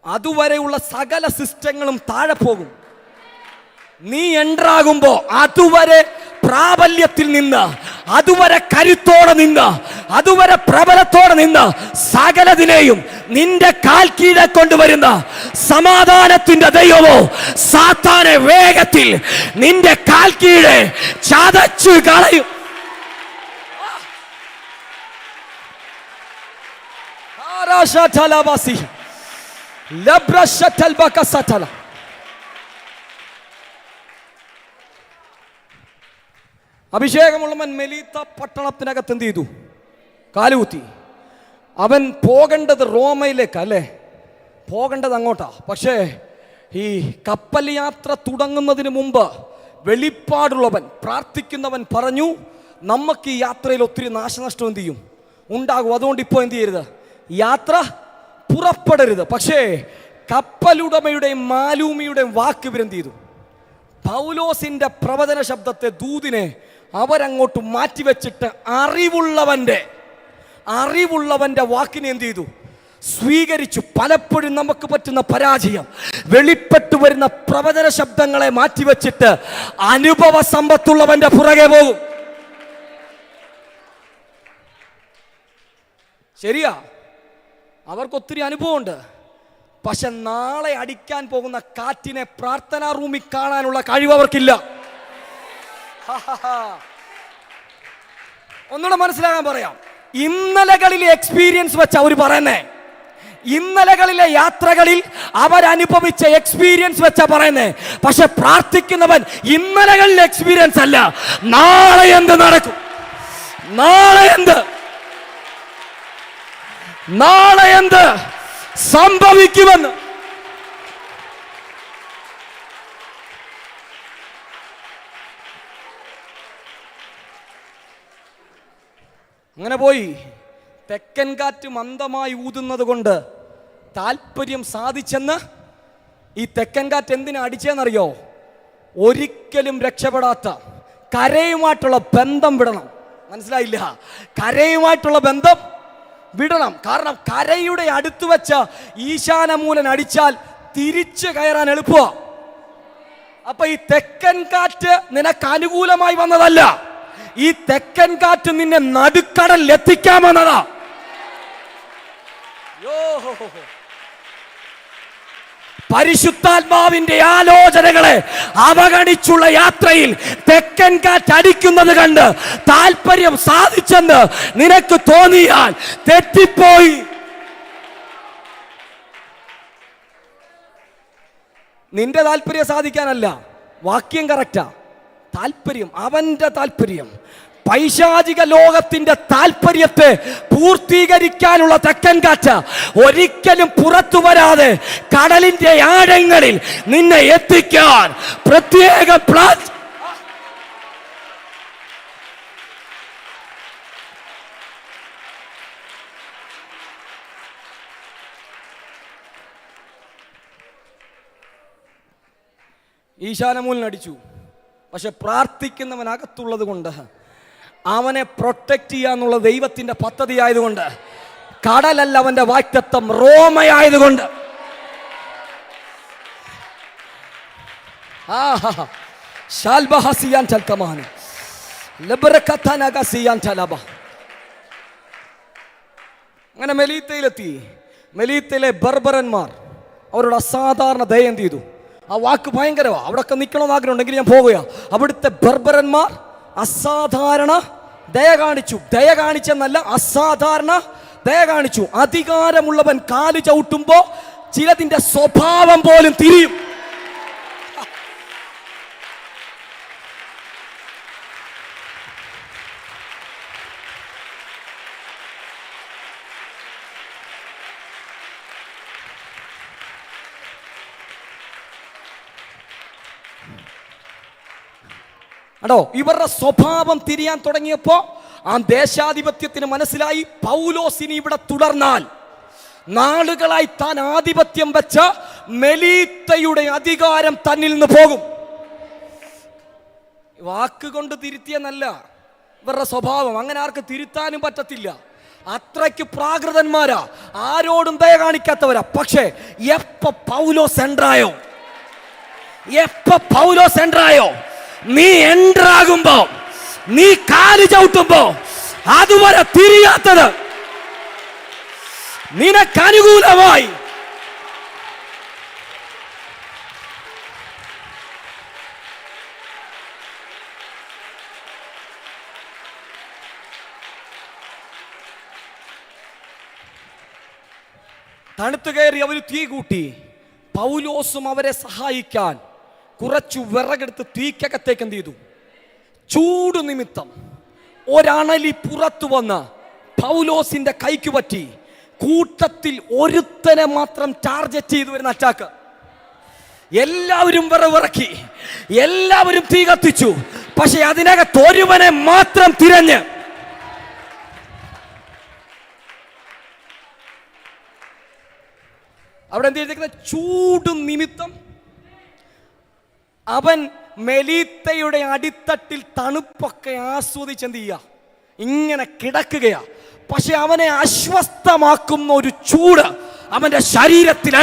അതുവരെയുള്ള സകല സിസ്റ്റങ്ങളും താഴെ പോകും. നീ എൻട്രാകുമ്പോ അതുവരെ പ്രാബല്യത്തിൽ നിന്ന്, അതുവരെ കരുത്തോടെ നിന്ന്, അതുവരെ പ്രബലത്തോടെ നിന്ന് സകലതിനെയും നിന്റെ കാൽ കീഴെ കൊണ്ടുവരുന്ന സമാധാനത്തിന്റെ ദൈവമോ സാത്താനെ വേഗത്തിൽ നിന്റെ കാൽ കീഴെ ചതച്ചു കളയും. അഭിഷേകമുള്ളവൻ മെലീത്ത പട്ടണത്തിനകത്ത് എന്ത് ചെയ്തു? കാലുകുത്തി. അവൻ പോകേണ്ടത് റോമയിലേക്ക് അല്ലേ, പോകേണ്ടത് അങ്ങോട്ടാ. പക്ഷേ ഈ കപ്പൽ യാത്ര തുടങ്ങുന്നതിന് മുമ്പ് വെളിപ്പാടുള്ളവൻ, പ്രാർത്ഥിക്കുന്നവൻ പറഞ്ഞു, നമുക്ക് ഈ യാത്രയിൽ ഒത്തിരി നാശനഷ്ടം എന്ത് ചെയ്യും? ഉണ്ടാകും. അതുകൊണ്ട് ഇപ്പോൾ എന്ത് ചെയ്യരുത്? യാത്ര പുറപ്പെടരുത്. പക്ഷേ കപ്പലുടമയുടെയും മാലൂമിയുടെയും വാക്ക് ഇവരെന്ത് ചെയ്തു? പൗലോസിന്റെ പ്രവചന ശബ്ദത്തെ, ദൂതിനെ അവരങ്ങോട്ട് മാറ്റിവെച്ചിട്ട് അറിവുള്ളവന്റെ വാക്കിനെ എന്ത് ചെയ്തു? സ്വീകരിച്ചു. പലപ്പോഴും നമുക്ക് പറ്റുന്ന പരാജയം, വെളിപ്പെട്ടു വരുന്ന പ്രവചന ശബ്ദങ്ങളെ മാറ്റിവെച്ചിട്ട് അനുഭവ സമ്പത്തുള്ളവന്റെ പുറകെ പോകും. ശരിയാ? അവർക്ക് ഒത്തിരി അനുഭവമുണ്ട്. പക്ഷെ നാളെ അടിക്കാൻ പോകുന്ന കാറ്റിനെ പ്രാർത്ഥനാ റൂമിൽ കാണാനുള്ള കഴിവ് അവർക്കില്ല. ഒന്നുകൂടെ മനസ്സിലാകാൻ പറയാം. ഇന്നലകളിലെ എക്സ്പീരിയൻസ് വെച്ച് അവർ പറയുന്നേ, ഇന്നലകളിലെ യാത്രകളിൽ അവരനുഭവിച്ച എക്സ്പീരിയൻസ് വെച്ചാ പറയുന്നേ. പക്ഷെ പ്രാർത്ഥിക്കുന്നവൻ ഇന്നലകളിലെ എക്സ്പീരിയൻസ് അല്ല, നാളെ എന്ത് നടക്കും, നാളെ എന്ത് സംഭവിക്കുമെന്ന്. അങ്ങനെ പോയി തെക്കൻ കാറ്റ് മന്ദമായി ഊതുന്നത് കൊണ്ട് താല്പര്യം സാധിച്ചെന്ന്. ഈ തെക്കൻ കാറ്റ് എന്തിനാ അടിച്ചെന്നറിയോ? ഒരിക്കലും രക്ഷപ്പെടാത്ത കരയുമായിട്ടുള്ള ബന്ധം വിടണം. മനസ്സിലായില്ല? കരയുമായിട്ടുള്ള ബന്ധം വിടണം. കാരണം കരയുടെ അടുത്ത് വെച്ച ഈശാനമൂലൻ അടിച്ചാൽ തിരിച്ചു കയറാൻ എളുപ്പമാണ്. അപ്പൊ ഈ തെക്കൻ കാറ്റ് നിനക്ക് അനുകൂലമായി വന്നതല്ല, ഈ തെക്കൻ കാറ്റ് നിന്നെ നടുക്കടലിൽ എത്തിക്കാമെന്നതാ. പരിശുദ്ധാത്മാവിന്റെ ആലോചനകളെ അവഗണിച്ചുള്ള യാത്രയിൽ തെക്കൻ കാറ്റ് അടിക്കുന്നത് കണ്ട് താല്പര്യം സാധിച്ചെന്ന് നിനക്ക് തോന്നിയാൽ തെറ്റിപ്പോയി. നിന്റെ താല്പര്യം സാധിക്കാനല്ല, വാക്യം കറക്റ്റാ. താല്പര്യം, അവന്റെ താല്പര്യം, പൈശാചിക ലോകത്തിന്റെ താല്പര്യത്തെ പൂർത്തീകരിക്കാനുള്ള തെക്കൻ കാറ്റ് ഒരിക്കലും പുറത്തു വരാതെ കടലിന്റെ ആഴങ്ങളിൽ നിന്നെ എത്തിക്കാൻ പ്രത്യേക പ്ലാൻ. ഈശാനമൂലൻ അടിച്ചു. പക്ഷെ പ്രാർത്ഥിക്കുന്നവനകത്തുള്ളത് കൊണ്ട് അവനെ പ്രൊട്ടക്ട് ചെയ്യാന്നുള്ള ദൈവത്തിന്റെ പദ്ധതി ആയതുകൊണ്ട്, കടലല്ല അവന്റെ വാക്തത്വം, റോമയായതുകൊണ്ട് അങ്ങനെ മെലീത്തയിലെത്തി. മെലീത്തയിലെ ബർബരന്മാർ അവരോട് അസാധാരണ ദയ എന്ത് ചെയ്തു? ആ വാക്ക് ഭയങ്കരമാണ്. അവിടെയൊക്കെ നിൽക്കണമെന്ന് ആഗ്രഹം ഉണ്ടെങ്കിൽ ഞാൻ പോകുക. അവിടുത്തെ ബർബരന്മാർ അസാധാരണ ദയ കാണിച്ചു. ദയ കാണിച്ചെന്നല്ല, അസാധാരണ ദയ കാണിച്ചു. അധികാരമുള്ളവൻ കാല് ചവിട്ടുമ്പോ ചിലതിന്റെ സ്വഭാവം പോലും തിരിയും. ോ ഇവരുടെ സ്വഭാവം തിരിയാൻ തുടങ്ങിയപ്പോ ആ ദേശാധിപത്യത്തിന് മനസ്സിലായി, പൗലോസിനി ഇവിടെ തുടർന്നാൽ നാളുകളായി താൻ ആധിപത്യം വെച്ച മെലീത്തയുടെ അധികാരം തന്നിൽ നിന്ന് പോകും. വാക്കുകൊണ്ട് തിരുത്തിയെന്നല്ല ഇവരുടെ സ്വഭാവം. അങ്ങനെ ആർക്ക് തിരുത്താനും പറ്റത്തില്ല. അത്രയ്ക്ക് പ്രാകൃതന്മാരാ, ആരോടും ദയ കാണിക്കാത്തവരാ. പക്ഷേ എപ്പ പൗലോസ് എൻട്രായോ, നീ എൻട്രാകുമ്പോ, നീ കാല് ചവിട്ടുമ്പോ അതുവരെ തിരിയാത്തത് നിനക്കനുകൂലമായി. തണുത്തു കയറി അവർ തീ കൂട്ടി. പൗലോസും അവരെ സഹായിക്കാൻ കുറച്ചു വിറകെടുത്ത് തീക്കകത്തേക്ക് എന്ത് ചെയ്തു? ചൂട് നിമിത്തം ഒരണലി പുറത്തു വന്ന് പൗലോസിന്റെ കൈക്ക് പറ്റി. കൂട്ടത്തിൽ ഒരുത്തനെ മാത്രം ടാർഗറ്റ് ചെയ്തു വരുന്ന അറ്റാക്ക്. എല്ലാവരും വിറവിറക്കി, എല്ലാവരും തീ കത്തിച്ചു. പക്ഷെ അതിനകത്ത് ഒരുവനെ മാത്രം തിരഞ്ഞ് അവിടെ എന്ത് ചെയ്തിരിക്കുന്നത്? ചൂട് നിമിത്തം അവൻ മെലീത്തയുടെ അടിത്തട്ടിൽ തണുപ്പൊക്കെ ആസ്വദിച്ചെന്ത് ചെയ്യുക? ഇങ്ങനെ കിടക്കുകയാ. പക്ഷെ അവനെ അസ്വസ്ഥമാക്കുന്ന ഒരു ചൂട് അവന്റെ ശരീരത്തിൽ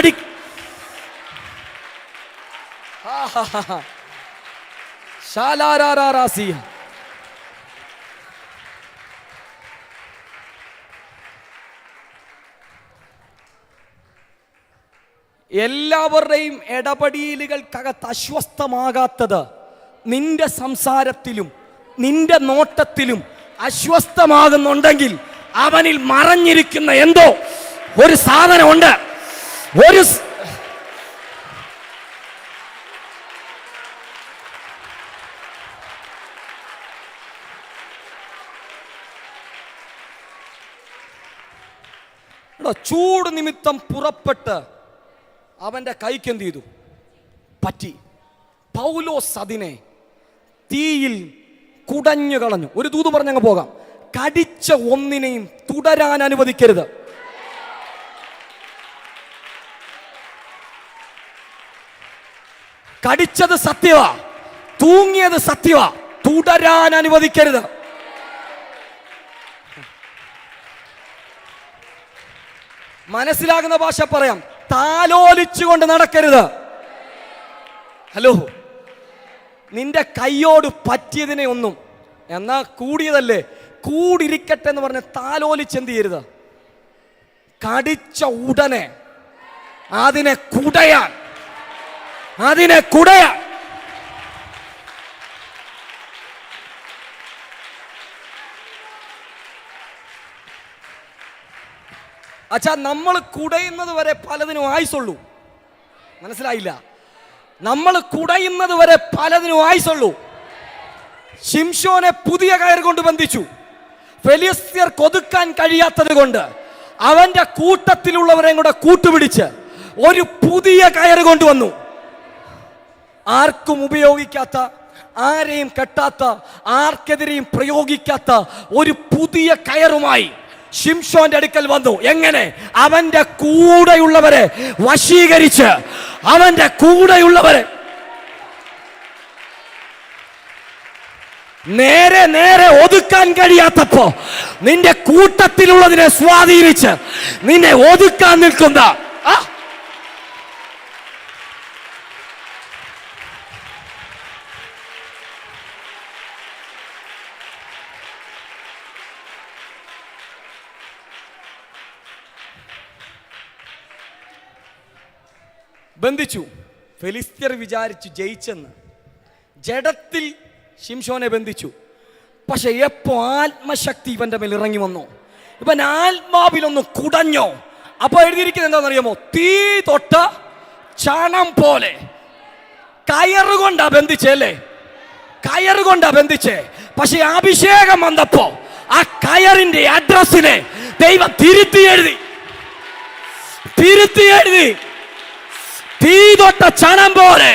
എല്ലാവരുടെയും ഇടപെടലുകൾക്കകത്ത് അസ്വസ്ഥമാകാത്തത് നിന്റെ സംസാരത്തിലും നിന്റെ നോട്ടത്തിലും അസ്വസ്ഥമാകുന്നുണ്ടെങ്കിൽ അവനിൽ മറഞ്ഞിരിക്കുന്ന എന്തോ ഒരു സാധനമുണ്ട്. ഒരു ചൂട് നിമിത്തം പുറപ്പെട്ട് അവന്റെ കൈക്ക് എന്ത് ചെയ്തു? പറ്റി. പൗലോസ് അതിനെ തീയിൽ കുടഞ്ഞു കളഞ്ഞു. ഒരു ദൂത് പറഞ്ഞങ്ങ് പോകാം. കടിച്ച ഒന്നിനെയും തുടരാൻ അനുവദിക്കരുത്. കടിച്ചത് സത്യവാ, തൂങ്ങിയത് സത്യവാ, തുടരാൻ അനുവദിക്കരുത്. മനസ്സിലാകുന്ന ഭാഷ പറയാം. താലോലിച്ചുകൊണ്ട് നടക്കരുത്. ഹലോ, നിന്റെ കൈയോട് പറ്റിയതിനെ ഒന്നും എന്നാ കൂടിയതല്ലേ കൂടിരിക്കട്ടെ എന്ന് പറഞ്ഞ് താലോലിച്ച് എന്ത് ചെയ്യരുത്. കടിച്ച ഉടനെ അതിനെ കുടയാൻ അച്ഛാ, നമ്മൾ കുടയുന്നത് വരെ പലതിനും ആയുസുള്ളൂ. മനസ്സിലായില്ല? നമ്മൾ കുടയുന്നത് വരെ പലതിനും ആയുസുള്ളൂ. ശിംശോനെ പുതിയ കയർ കൊണ്ട് ബന്ധിച്ചു. ഫെലിസ്ത്യർ കൊതുക്കാൻ കഴിയാത്തത് കൊണ്ട് അവന്റെ കൂട്ടത്തിലുള്ളവരെയും കൂടെ കൂട്ടുപിടിച്ച് ഒരു പുതിയ കയർ കൊണ്ടുവന്നു. ആർക്കും ഉപയോഗിക്കാത്ത, ആരെയും കെട്ടാത്ത, ആർക്കെതിരെയും പ്രയോഗിക്കാത്ത ഒരു പുതിയ കയറുമായി ശിംശോന്റെ അടുക്കൽ വന്നു. എങ്ങനെ? അവന്റെ കൂടെയുള്ളവരെ വശീകരിച്ച്, അവന്റെ കൂടെയുള്ളവരെ നേരെ ഒതുക്കാൻ കഴിയാത്തപ്പോ നിന്റെ കൂട്ടത്തിലുള്ളതിനെ സ്വാധീനിച്ച് നിന്നെ ഒതുക്കാൻ നിൽക്കുന്ന ബന്ധിച്ചു. ഫെലിസ്ത്യർ വിചാരിച്ചു ജയിച്ചെന്ന്. ജഡത്തിൽ ശിംശോനെ ബന്ധിച്ചു. പക്ഷെ എപ്പോ ആത്മശക്തി ഇവന്റെ മേൽ ഇറങ്ങി വന്നു, ഇവൻ ആത്മാവിലൊന്ന് കുടഞ്ഞോ. അപ്പൊ എഴുതിയിരിക്കുന്നത് എന്താണെന്നറിയാമോ? തീ തൊട്ട ചണം പോലെ. കയറുകൊണ്ടാ ബന്ധിച്ചല്ലേ, കയറുകൊണ്ടാ ബന്ധിച്ചേ. പക്ഷെ അഭിഷേകം വന്നപ്പോ ആ കയറിന്റെ അഡ്രസ്സിനെ ദൈവം തിരുത്തി എഴുതി. തീ തൊട്ട ചണം പോലെ.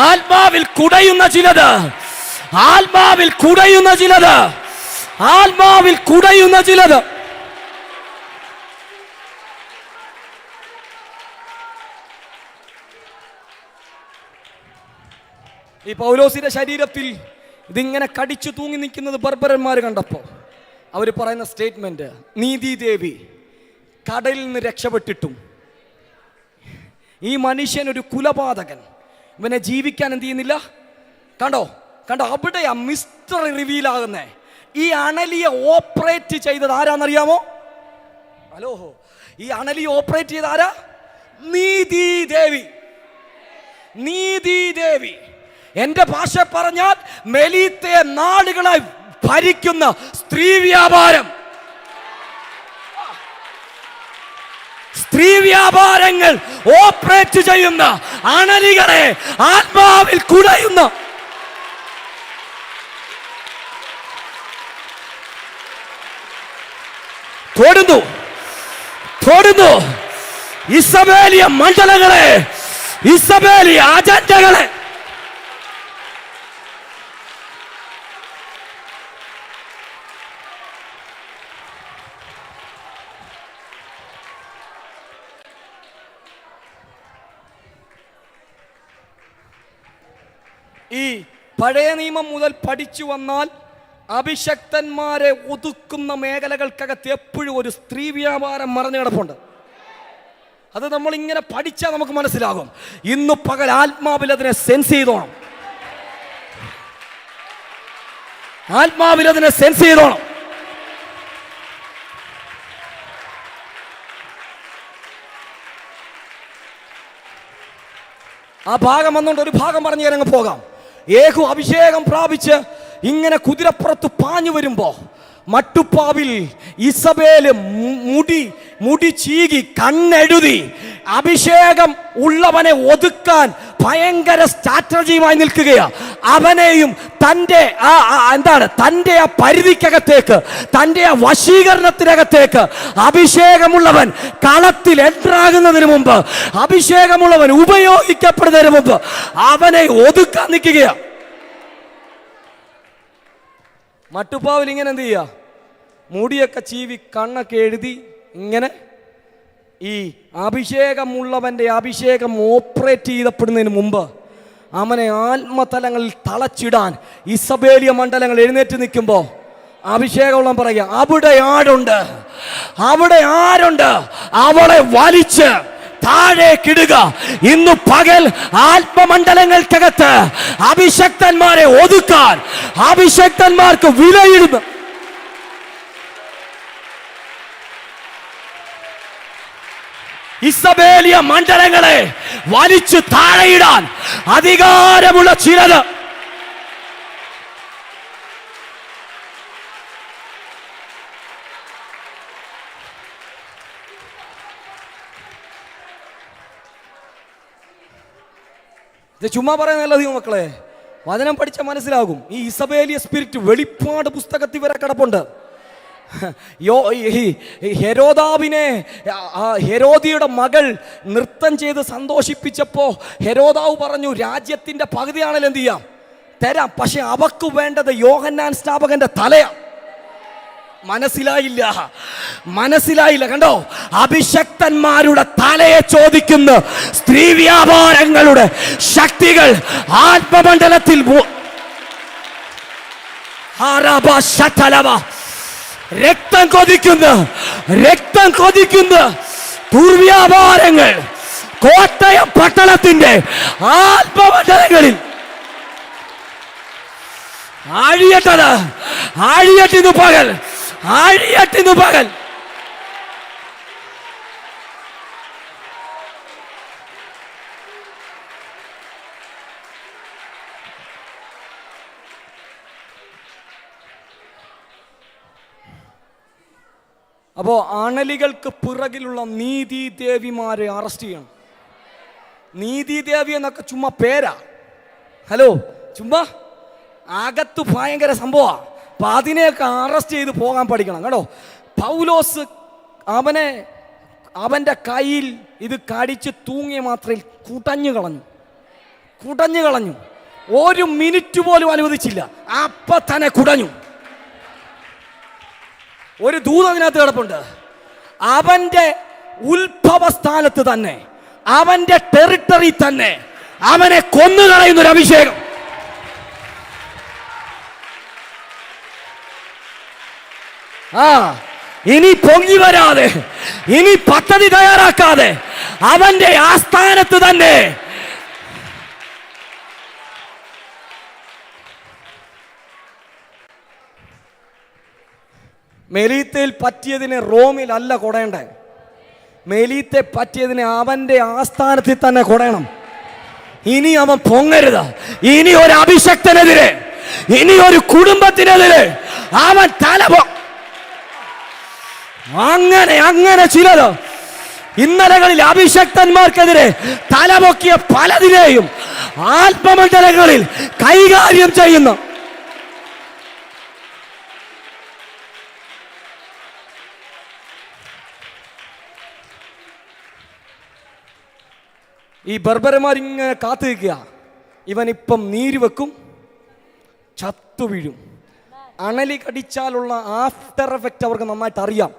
ആത്മാവിൽ കുടയുന്ന ചിലത്, ആത്മാവിൽ കുടയുന്ന ചിലത്, ആത്മാവിൽ കുടയുന്ന ചിലത്. ഈ പൗലോസിന്റെ ശരീരത്തിൽ ഇതിങ്ങനെ കടിച്ചു തൂങ്ങി നിൽക്കുന്നത് ബർബരന്മാർ കണ്ടപ്പോ അവർ പറയുന്ന സ്റ്റേറ്റ്മെന്റ്, നീതിദേവി കടലിൽ നിന്ന് രക്ഷപ്പെട്ടിട്ടും ഈ മനുഷ്യൻ ഒരു കുലപാതകൻ, ഇവനെ ജീവിക്കാൻ എന്ത് ചെയ്യുന്നില്ല. കണ്ടോ, അവിടെ ആ മിസ്റ്ററി റിവീൽ ആകുന്നേ. ഈ അണലിയെ ഓപ്പറേറ്റ് ചെയ്തത് ആരാന്നറിയാമോ? ഹലോ, ഈ അണലിയെ ഓപ്പറേറ്റ് ചെയ്ത ആരാ? നീതിദേവി. എന്റെ ഭാഷ പറഞ്ഞാൽ മെലീത്തയെ നാടുകളായി ഭരിക്കുന്ന സ്ത്രീ വ്യാപാരം. സ്ത്രീ വ്യാപാരങ്ങൾ ഓപ്പറേറ്റ് ചെയ്യുന്ന അണലികളെ ആത്മാവിൽ കുടയുന്ന തൊടുന്നു ഇസബേലിയ മണ്ഡലങ്ങളെ, ഇസബേലിയ അജണ്ടകളെ. ഈ പഴയ നിയമം മുതൽ പഠിച്ചു വന്നാൽ അഭിഷക്തന്മാരെ ഒതുക്കുന്ന മേഖലകൾക്കകത്ത് എപ്പോഴും ഒരു സ്ത്രീ വ്യാപാരം മറഞ്ഞു കിടപ്പുണ്ട്. അത് നമ്മൾ ഇങ്ങനെ പഠിച്ചാൽ നമുക്ക് മനസ്സിലാകും. ഇന്ന് പകൽ ആത്മാവിൽ അതിനെ സെൻസ് ചെയ്തോണം, ആത്മാവിൽ അതിനെ സെൻസ് ചെയ്തോണം. ആ ഭാഗം വന്നുകൊണ്ട് ഒരു ഭാഗം പറഞ്ഞു തരങ്ങ് പോകാം. യേഹൂ അഭിഷേകം പ്രാപിച്ച് ഇങ്ങനെ കുതിരപ്പുറത്ത് പാഞ്ഞു വരുമ്പോ മട്ടുപ്പാവിൽ ഇസബേല് മുടി ചീകി കണ്ണെഴുതി അഭിഷേകം ഉള്ളവനെ ഒതുക്കാൻ ഭയങ്കര സ്ട്രാറ്റജിയുമായി നിൽക്കുകയാണ്. അവനെയും തൻ്റെ തൻ്റെ ആ പരിധിക്കകത്തേക്ക്, തൻ്റെ ആ വശീകരണത്തിനകത്തേക്ക് അഭിഷേകമുള്ളവൻ കളത്തിൽ എൻട്രാകുന്നതിന് മുമ്പ്, അഭിഷേകമുള്ളവൻ ഉപയോഗിക്കപ്പെടുന്നതിന് മുമ്പ് അവനെ ഒതുക്കാൻ നിൽക്കുകയാണ്. മട്ടുപ്പാവിൽ ഇങ്ങനെ എന്ത് ചെയ്യുക? മുടിയൊക്കെ ചീവി കണ്ണൊക്കെ എഴുതി ഇങ്ങനെ ഈ അഭിഷേകമുള്ളവൻ്റെ അഭിഷേകം ഓപ്പറേറ്റ് ചെയ്യപ്പെടുന്നതിന് മുമ്പ് അവനെ ആത്മതലങ്ങളിൽ തളച്ചിടാൻ ഇസബേലിയ മണ്ഡലങ്ങൾ എഴുന്നേറ്റ് നിൽക്കുമ്പോൾ അഭിഷേകമുള്ള പറയുക, അവിടെ ആരുണ്ട്, അവിടെ ആരുണ്ട്, അവളെ വലിച്ച് താഴേക്കിടുക. ഇന്നു പകൽ ആത്മമണ്ഡലങ്ങൾക്കകത്ത് അഭിഷക്തന്മാരെ ഒതുക്കാൻ, അഭിഷക്തന്മാർക്ക് വിലയിടുന്നു. ഇസബേലിയ മണ്ഡലങ്ങളെ വലിച്ചു താഴെയിടാൻ അധികാരമുള്ള ചിലത് ഇത് ചുമ്മാ പറയുന്നതല്ല മക്കളെ, വചനം പഠിച്ചാൽ മനസ്സിലാകും. ഈ ഇസബേലിയ സ്പിരിറ്റ് വെളിപ്പാട് പുസ്തകത്തിൽ വരെ കിടപ്പുണ്ട്. ഹെരോദിയുടെ മകൾ നൃത്തം ചെയ്ത് സന്തോഷിപ്പിച്ചപ്പോൾ ഹെരോദാവ് പറഞ്ഞു, രാജ്യത്തിന്റെ പകുതിയാണല്ലോ എന്ത് ചെയ്യാം തരാം, പക്ഷെ അവക്ക് വേണ്ടത് യോഹന്നാൻ സ്നാപകന്റെ തലയാണ്. മനസ്സിലായില്ല കണ്ടോ? അഭിഷക്തന്മാരുടെ തലയെ ചോദിക്കുന്ന സ്ത്രീ വ്യാപാരങ്ങളുടെ ശക്തികൾ ആത്മമണ്ഡലത്തിൽ രക്തം കൊതിക്കുന്ന ദുർവ്യാപാരങ്ങൾ കോട്ടയം പട്ടണത്തിന്റെ ആത്മമണ്ഡലങ്ങളിൽ ആഴിയട്ടിന്നു പകൽ. അപ്പോ അണലികൾക്ക് പിറകിലുള്ള നീതിദേവിമാരെ അറസ്റ്റ് ചെയ്യണം. നീതിദേവി എന്നൊക്കെ ചുമ്മാ പേരാ. ഹലോ, ചുമ്മാ അകത്ത് ഭയങ്കര സംഭവമാണ്. അപ്പം അതിനെയൊക്കെ അറസ്റ്റ് ചെയ്ത് പോകാൻ പഠിക്കണം കേട്ടോ. പൗലോസ് അവൻ്റെ കയ്യിൽ ഇത് കടിച്ച് തൂങ്ങിയ മാത്രയിൽ കുടഞ്ഞു കളഞ്ഞു. ഒരു മിനിറ്റ് പോലും അനുവദിച്ചില്ല, അപ്പം തന്നെ കുടഞ്ഞു. ഒരു ദൂതത്തിനകത്ത് കിടപ്പുണ്ട്. അവൻ്റെ ഉത്ഭവസ്ഥാനത്ത് തന്നെ, അവൻ്റെ ടെറിട്ടറി തന്നെ അവനെ കൊന്നുകളയുന്നൊരു അഭിഷേകം. ഇനി പൊങ്ങി വരാതെ, ഇനി പദ്ധതി തയ്യാറാക്കാതെ അവന്റെ ആസ്ഥാനത്ത് തന്നെ മെലീത്തയിൽ പറ്റിയതിനെ റോമിൽ അല്ല കൊടയണ്ടേ. മെലീത്തെ പറ്റിയതിനെ അവന്റെ ആസ്ഥാനത്തിൽ തന്നെ കൊടയണം. ഇനി അവൻ പൊങ്ങരുത്. ഇനി ഒരു അഭിഷക്തനെതിരെ, ഇനി ഒരു കുടുംബത്തിനെതിരെ അവൻ അങ്ങനെ ചിലത് ഇന്നലകളിൽ അഭിഷക്തന്മാർക്കെതിരെ തലപൊക്കിയ പലതിനെയും ആത്മമണ്ഡലങ്ങളിൽ കൈകാര്യം ചെയ്യുന്നു. ഈ ബർബരന്മാരിങ്ങനെ കാത്തു നിൽക്കുക. ഇവനിപ്പം നീര് വെക്കും, ചത്തു വീഴും. അണലി കടിച്ചാലുള്ള ആഫ്റ്റർ എഫക്റ്റ് അവർക്ക് നന്നായിട്ട് അറിയാം.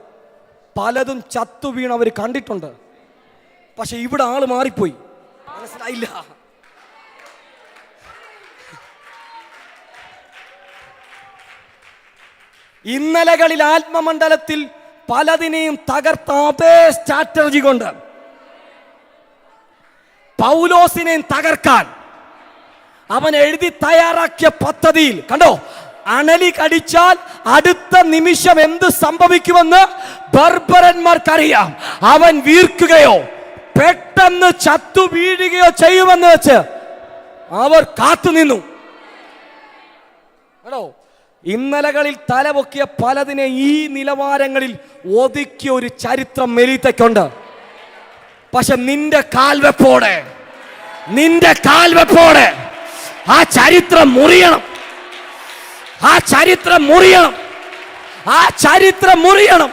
പലതും ചത്തു വീണ് അവർ കണ്ടിട്ടുണ്ട്. പക്ഷെ ഇവിടെ ആള് മാറിപ്പോയി, മനസ്സിലായില്ല. ഇന്നലകളിൽ ആത്മമണ്ഡലത്തിൽ പലതിനെയും തകർത്ത അതേ സ്ട്രാറ്റജി കൊണ്ട് പൗലോസിനെയും തകർക്കാൻ അവൻ എഴുതി തയ്യാറാക്കിയ പദ്ധതിയിൽ കണ്ടോ, അണലി കടിച്ചാൽ അടുത്ത നിമിഷം എന്ത് സംഭവിക്കുമെന്ന് ബർബരന്മാർക്കറിയാം. അവൻ വീർക്കുകയോ പെട്ടെന്ന് ചത്തു വീഴുകയോ ചെയ്യുമെന്ന് വെച്ച് അവർ കാത്തുനിന്നു. കേട്ടോ, ഇന്നലകളിൽ തലപൊക്കിയ പലതിനെ ഈ നിലവാരങ്ങളിൽ ഒതുക്കിയ ഒരു ചരിത്രം മെലീത്തയ്ക്കുണ്ട്. പക്ഷെ നിന്റെ കാൽവെപ്പോടെ ആ ചരിത്രം മുറിയണം. ആ ചരിത്രം മുറിയണം. ആ ചരിത്രം മുറിയണം.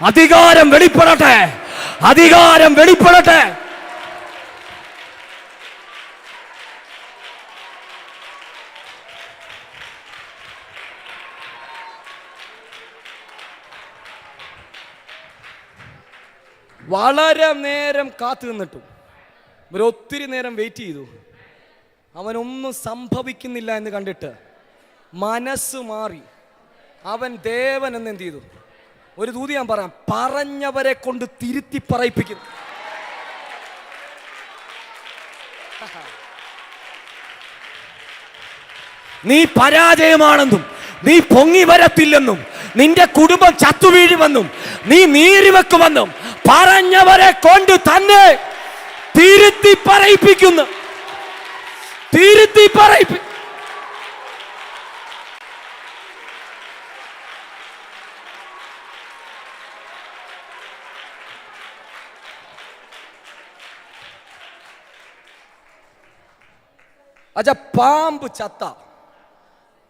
അധികാരം വെളിപ്പെടട്ടെ. അധികാരം വെളിപ്പെടട്ടെ. വളരെ നേരം കാത്തു നിന്നിട്ടു. ഒത്തിരി നേരം വെയിറ്റ് ചെയ്തു. അവനൊന്നും സംഭവിക്കുന്നില്ല എന്ന് കണ്ടിട്ട് മനസ്സ് മാറി അവൻ ദേവൻ എന്ന് എന്ത് ചെയ്തു? ഒരു ദൂതി ഞാൻ പറയാം, പറഞ്ഞവരെ കൊണ്ട് തിരുത്തി പറയിപ്പിക്കുന്നു. നീ പരാജയമാണെന്നും നീ പൊങ്ങി വരത്തില്ലെന്നും നിന്റെ കുടുംബം ചത്തുവീഴുമെന്നും നീ നീറിവെക്കുമെന്നും പറഞ്ഞവരെ കൊണ്ട് തന്നെ തിരുത്തി പറയിപ്പിക്കുന്നു. തിരുത്തി പറയിപ്പി അച്ഛാ, പാമ്പ് ചത്ത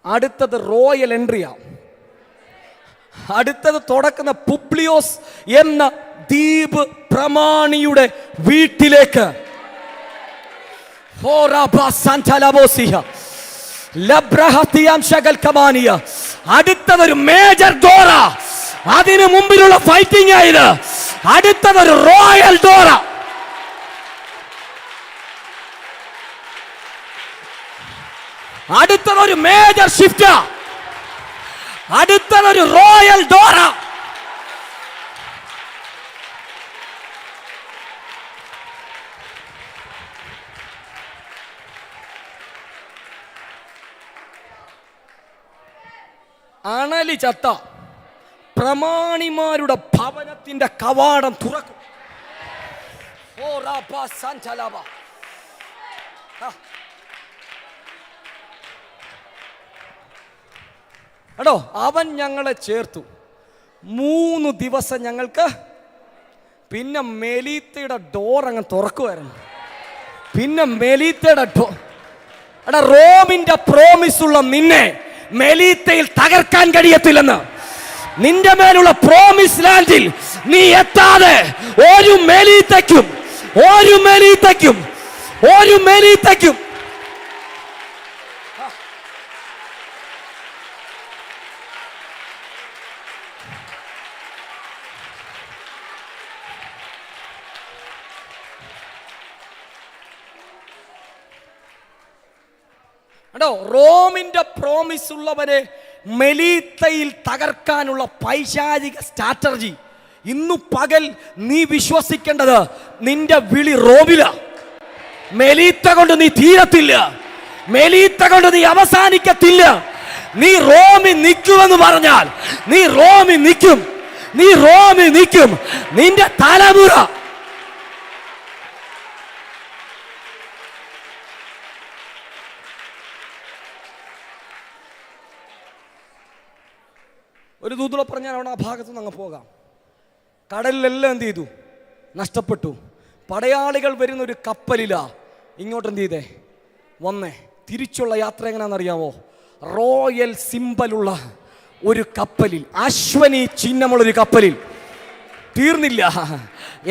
അടുത്തത് റോയൽ എൻട്രിയാ. അടുത്തത് തുടക്കുന്ന പുബ്ലിയോസ് എന്ന ദ്വീപ് പ്രമാണിയുടെ വീട്ടിലേക്ക്. അടുത്തതൊരു മേജർ ഡോറ. അതിനു മുമ്പിലുള്ള ഫൈറ്റിംഗ് ആയത്. അടുത്തതൊരു റോയൽ ഡോറ. അടുത്തതൊരു മേജർ ഷിഫ്റ്റ്. അടുത്തതൊരു റോയൽ ഡോറ. അണലി ചത്ത പ്രമാണിമാരുടെ ഭവനത്തിന്റെ കവാടം തുറക്കും. എടോ, അവൻ ഞങ്ങളെ ചേർത്തു 3 ദിവസം ഞങ്ങൾക്ക്. പിന്നെ മെലീത്തയുടെ ഡോർ അങ്ങ് തുറക്കുമായിരുന്നു. പിന്നെ മെലീത്തയുടെ ഡോർ. എടാ, റോമിന്റെ പ്രോമിസ് ഉള്ള നിന്നെ മെലീത്തയിൽ തകർക്കാൻ കഴിയത്തില്ലെന്ന്. നിന്റെ മേലുള്ള പ്രോമിസ് ലാൻഡിൽ നീ എത്താതെ ഒരു മെലീത്തയ്ക്കും റോമിന്റെ പ്രോമിസ് ഉള്ളവരെ മെലീത്തയിൽ തകർക്കാനുള്ള പൈശാചിക സ്ട്രാറ്റജി. ഇന്നു പകൽ നീ വിശ്വസിക്കേണ്ടത് നിന്റെ വിളി റോമില. മെലീത്ത കൊണ്ട് നീ തീരത്തില്ല. മെലീത്ത കൊണ്ട് നീ അവസാനിക്കത്തില്ല. നീ റോമി നിൽക്കുമെന്ന് പറഞ്ഞാൽ നീ റോമി നിൽക്കും. നിന്റെ തലമുറ ഒരു ദൂതല പറഞ്ഞാൽ അവിടെ ആ ഭാഗത്തു നിന്ന് അങ്ങ് പോകാം. കടലിലെല്ലാം എന്ത് ചെയ്തു? നഷ്ടപ്പെട്ടു. പടയാളികൾ വരുന്ന ഒരു കപ്പലിലാ ഇങ്ങോട്ട് എന്ത് ചെയ്തേ വന്നേ. തിരിച്ചുള്ള യാത്ര എങ്ങനെയാണെന്നറിയാമോ? റോയൽ സിംബലുള്ള ഒരു കപ്പലിൽ, അശ്വനി ചിഹ്നമുള്ളൊരു കപ്പലിൽ. തീർന്നില്ല.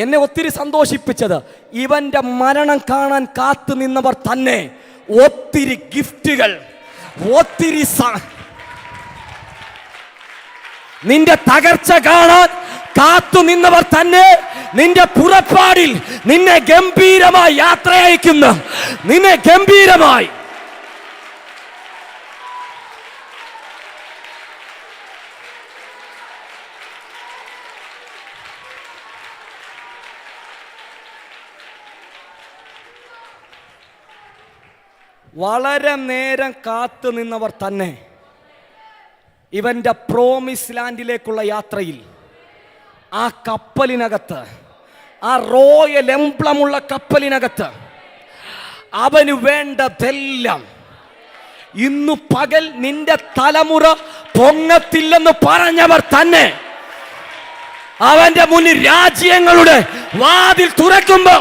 എന്നെ ഒത്തിരി സന്തോഷിപ്പിച്ചത് ഇവന്റെ മരണം കാണാൻ കാത്തു നിന്നവർ തന്നെ ഒത്തിരി ഗിഫ്റ്റുകൾ, ഒത്തിരി നിന്റെ തകർച്ച കാണാൻ കാത്തു നിന്നവർ തന്നെ നിന്റെ പുറപ്പാടിൽ നിന്നെ ഗംഭീരമായി യാത്ര അയക്കുന്നു. നിന്നെ ഗംഭീരമായി. വളരെ നേരം കാത്തു നിന്നവർ തന്നെ ഇവന്റെ പ്രോമിസ് ലാൻഡിലേക്കുള്ള യാത്രയിൽ ആ കപ്പലിനകത്ത്, ആ റോയൽ എംബ്ലമുള്ള കപ്പലിനകത്ത് അവന് വേണ്ടതെല്ലാം ഇന്നു പകൽ നിന്റെ തലമുറ പൊങ്ങത്തില്ലെന്ന് പറഞ്ഞവർ തന്നെ അവന്റെ മുന്നിൽ രാജ്യങ്ങളുടെ വാതിൽ തുറക്കുമ്പോ